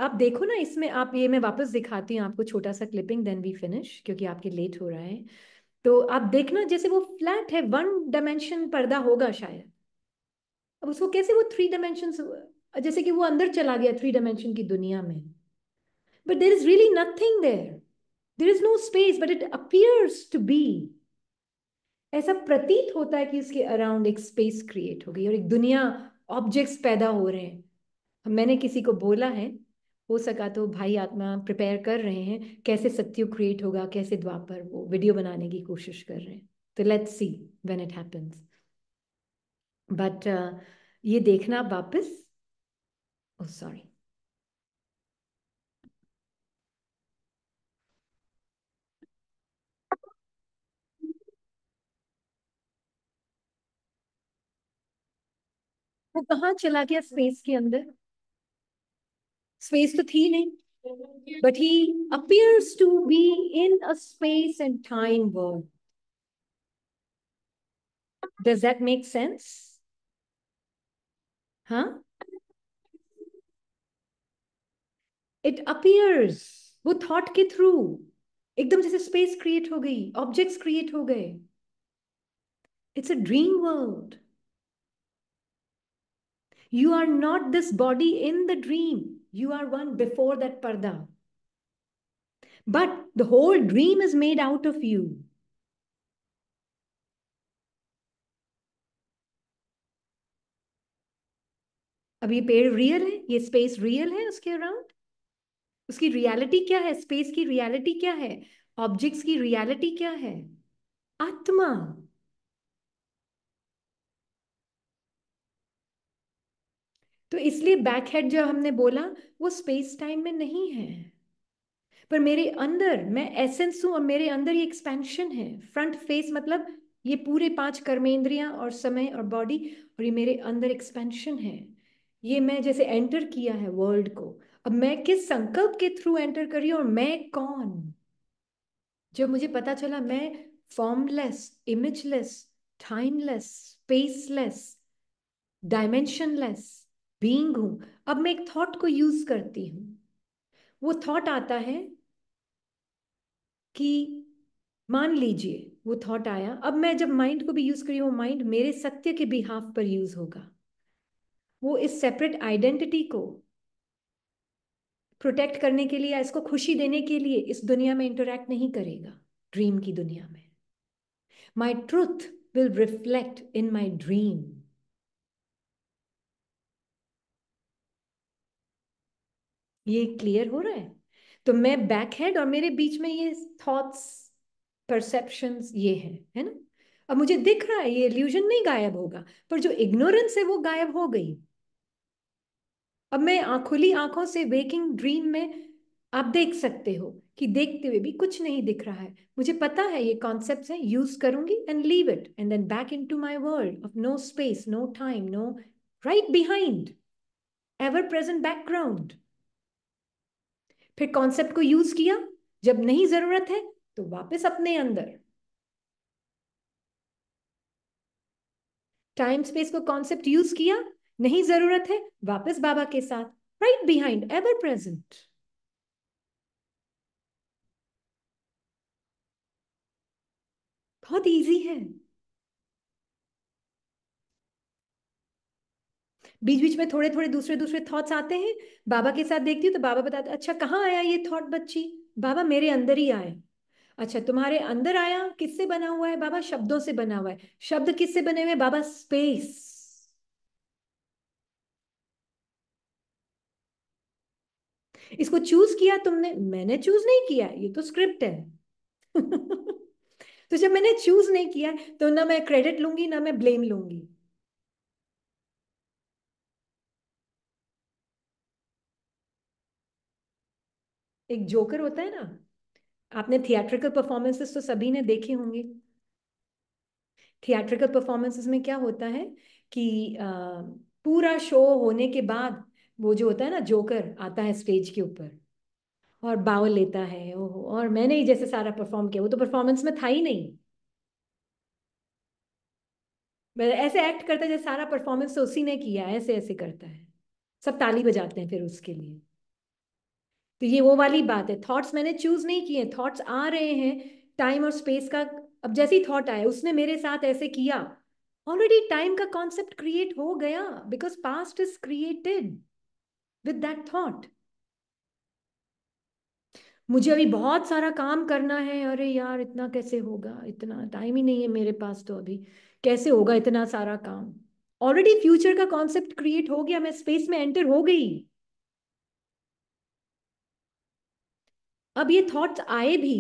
आप देखो ना इसमें, आप ये मैं वापस दिखाती हूँ आपको छोटा सा क्लिपिंग, देन वी फिनिश, क्योंकि आपके लेट हो रहा है। तो आप देखना, जैसे वो फ्लैट है, वन डायमेंशन पर्दा होगा शायद। अब उसको कैसे वो थ्री डायमेंशन, जैसे कि वो अंदर चला गया थ्री डायमेंशन की दुनिया में। But there is really nothing there is no space, but it appears to be. ऐसा प्रतीत होता है कि उसके अराउंड एक स्पेस क्रिएट हो गई और एक दुनिया, ऑब्जेक्ट्स पैदा हो रहे हैं। मैंने किसी को बोला है, हो सका तो भाई आत्मा प्रिपेयर कर रहे हैं कैसे सत्युग क्रिएट होगा, कैसे द्वापर, वो वीडियो बनाने की कोशिश कर रहे हैं। तो let's see when it happens. But ये देखना वापस, ओ सॉरी, वो कहाँ चला गया स्पेस के अंदर? स्पेस तो थी नहीं, but he appears to be in a space and time world. Does that make sense? हाँ, it appears, वो थॉट के थ्रू एकदम जैसे स्पेस क्रिएट हो गई, ऑब्जेक्ट्स क्रिएट हो गए। It's a dream world. You are not this body in the dream. You are one before that parda. But the whole dream is made out of you. अब ये पेड़ real है, ये space real है उसके around. उसकी reality क्या है? स्पेस की रियलिटी क्या है? ऑब्जेक्ट्स की रियलिटी क्या है? आत्मा। तो इसलिए बैक हेड जो हमने बोला, वो स्पेस टाइम में नहीं है, पर मेरे अंदर मैं एसेंस हूं और मेरे अंदर ये एक्सपेंशन है। फ्रंट फेस मतलब ये पूरे पांच कर्मेंद्रियां और समय और बॉडी, और ये मेरे अंदर एक्सपेंशन है। ये मैं जैसे एंटर किया है वर्ल्ड को, अब मैं किस संकल्प के थ्रू एंटर कर रही हूँ, और मैं कौन? जब मुझे पता चला मैं formless, imageless, timeless, spaceless, dimensionless being हूं, अब मैं एक थॉट को यूज करती हूँ। वो थॉट आता है कि मान लीजिए वो थॉट आया, अब मैं जब माइंड को भी यूज करी, वो माइंड मेरे सत्य के बिहाफ पर यूज होगा। वो इस सेपरेट आइडेंटिटी को प्रोटेक्ट करने के लिए या इसको खुशी देने के लिए इस दुनिया में इंटरैक्ट नहीं करेगा, ड्रीम की दुनिया में। My truth will reflect in my dream. ये क्लियर हो रहा है? तो मैं बैक हेड और मेरे बीच में ये थॉट्स, परसेप्शंस ये है ना। अब मुझे दिख रहा है ये इल्यूजन नहीं गायब होगा, पर जो इग्नोरेंस है वो गायब हो गई। अब मैं खुली आंखों से वेकिंग ड्रीम में आप देख सकते हो कि देखते हुए भी कुछ नहीं दिख रहा है। मुझे पता है ये कॉन्सेप्ट्स हैं, यूज करूंगी and leave it and then back into my world of no space, no time, no right behind, ever present background. फिर कॉन्सेप्ट को यूज किया, जब नहीं जरूरत है तो वापस अपने अंदर। टाइम स्पेस को कॉन्सेप्ट यूज किया, नहीं जरूरत है, वापस बाबा के साथ, राइट बिहाइंड, एवर प्रेजेंट। बहुत इजी है। बीच बीच में थोड़े थोड़े दूसरे दूसरे थॉट्स आते हैं, बाबा के साथ देखती हूँ तो बाबा बताते अच्छा कहाँ आया ये थॉट बच्ची? बाबा मेरे अंदर ही आए। अच्छा तुम्हारे अंदर आया, किससे बना हुआ है? बाबा शब्दों से बना हुआ है। शब्द किससे बने हुए हैं? बाबा स्पेस। इसको चूज किया तुमने? मैंने चूज नहीं किया, ये तो स्क्रिप्ट है। तो जब मैंने चूज नहीं किया तो ना मैं क्रेडिट लूंगी ना मैं ब्लेम लूंगी। एक जोकर होता है ना, आपने थिएट्रिकल परफॉर्मेंसेस तो सभी ने देखे होंगे। थिएट्रिकल परफॉर्मेंसेस में क्या होता है कि पूरा शो होने के बाद वो जो होता है ना जोकर आता है स्टेज के ऊपर और बाउल लेता है, ओहो, और मैंने ही जैसे सारा परफॉर्म किया, वो तो परफॉर्मेंस में था ही नहीं। मैं ऐसे एक्ट करता है जैसे सारा परफॉर्मेंस तो उसी ने किया, ऐसे ऐसे करता है। सब ताली बजाते हैं फिर उसके लिए। तो ये वो वाली बात है, थॉट्स मैंने चूज नहीं किए, थॉट्स आ रहे हैं टाइम और स्पेस का। अब जैसे ही थॉट आया उसने मेरे साथ ऐसे किया, ऑलरेडी टाइम का कॉन्सेप्ट क्रिएट हो गया, because past is created with that thought. मुझे अभी बहुत सारा काम करना है, अरे यार इतना कैसे होगा, इतना टाइम ही नहीं है मेरे पास, तो अभी कैसे होगा इतना सारा काम? ऑलरेडी फ्यूचर का कॉन्सेप्ट क्रिएट हो गया, मैं स्पेस में एंटर हो गई। अब ये थॉट्स आए भी,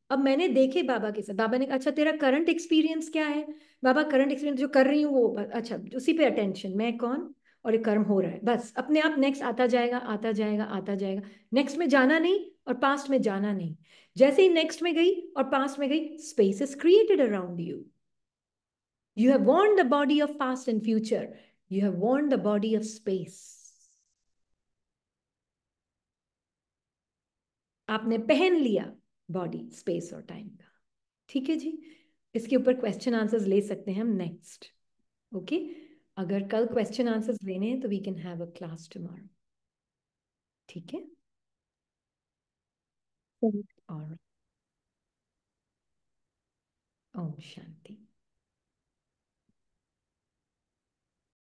अब मैंने देखे बाबा के साथ, बाबा ने कहा अच्छा तेरा करंट एक्सपीरियंस क्या है? बाबा करंट एक्सपीरियंस जो कर रही हूँ वो अच्छा, उसी पे अटेंशन, मैं कौन और ये कर्म हो रहा है, बस अपने आप नेक्स्ट आता जाएगा आता जाएगा आता जाएगा। नेक्स्ट में जाना नहीं और पास्ट में जाना नहीं। जैसे ही नेक्स्ट में गई और पास्ट में गई, space is created around you. You have Warne the body of past and future, you have Warne the body of space. आपने पहन लिया बॉडी स्पेस और टाइम का। ठीक है जी, इसके ऊपर क्वेश्चन आंसर्स ले सकते हैं हम नेक्स्ट। ओके, अगर कल क्वेश्चन आंसर्स लेने हैं तो we can have a class tomorrow. ठीक है, और ओम शांति।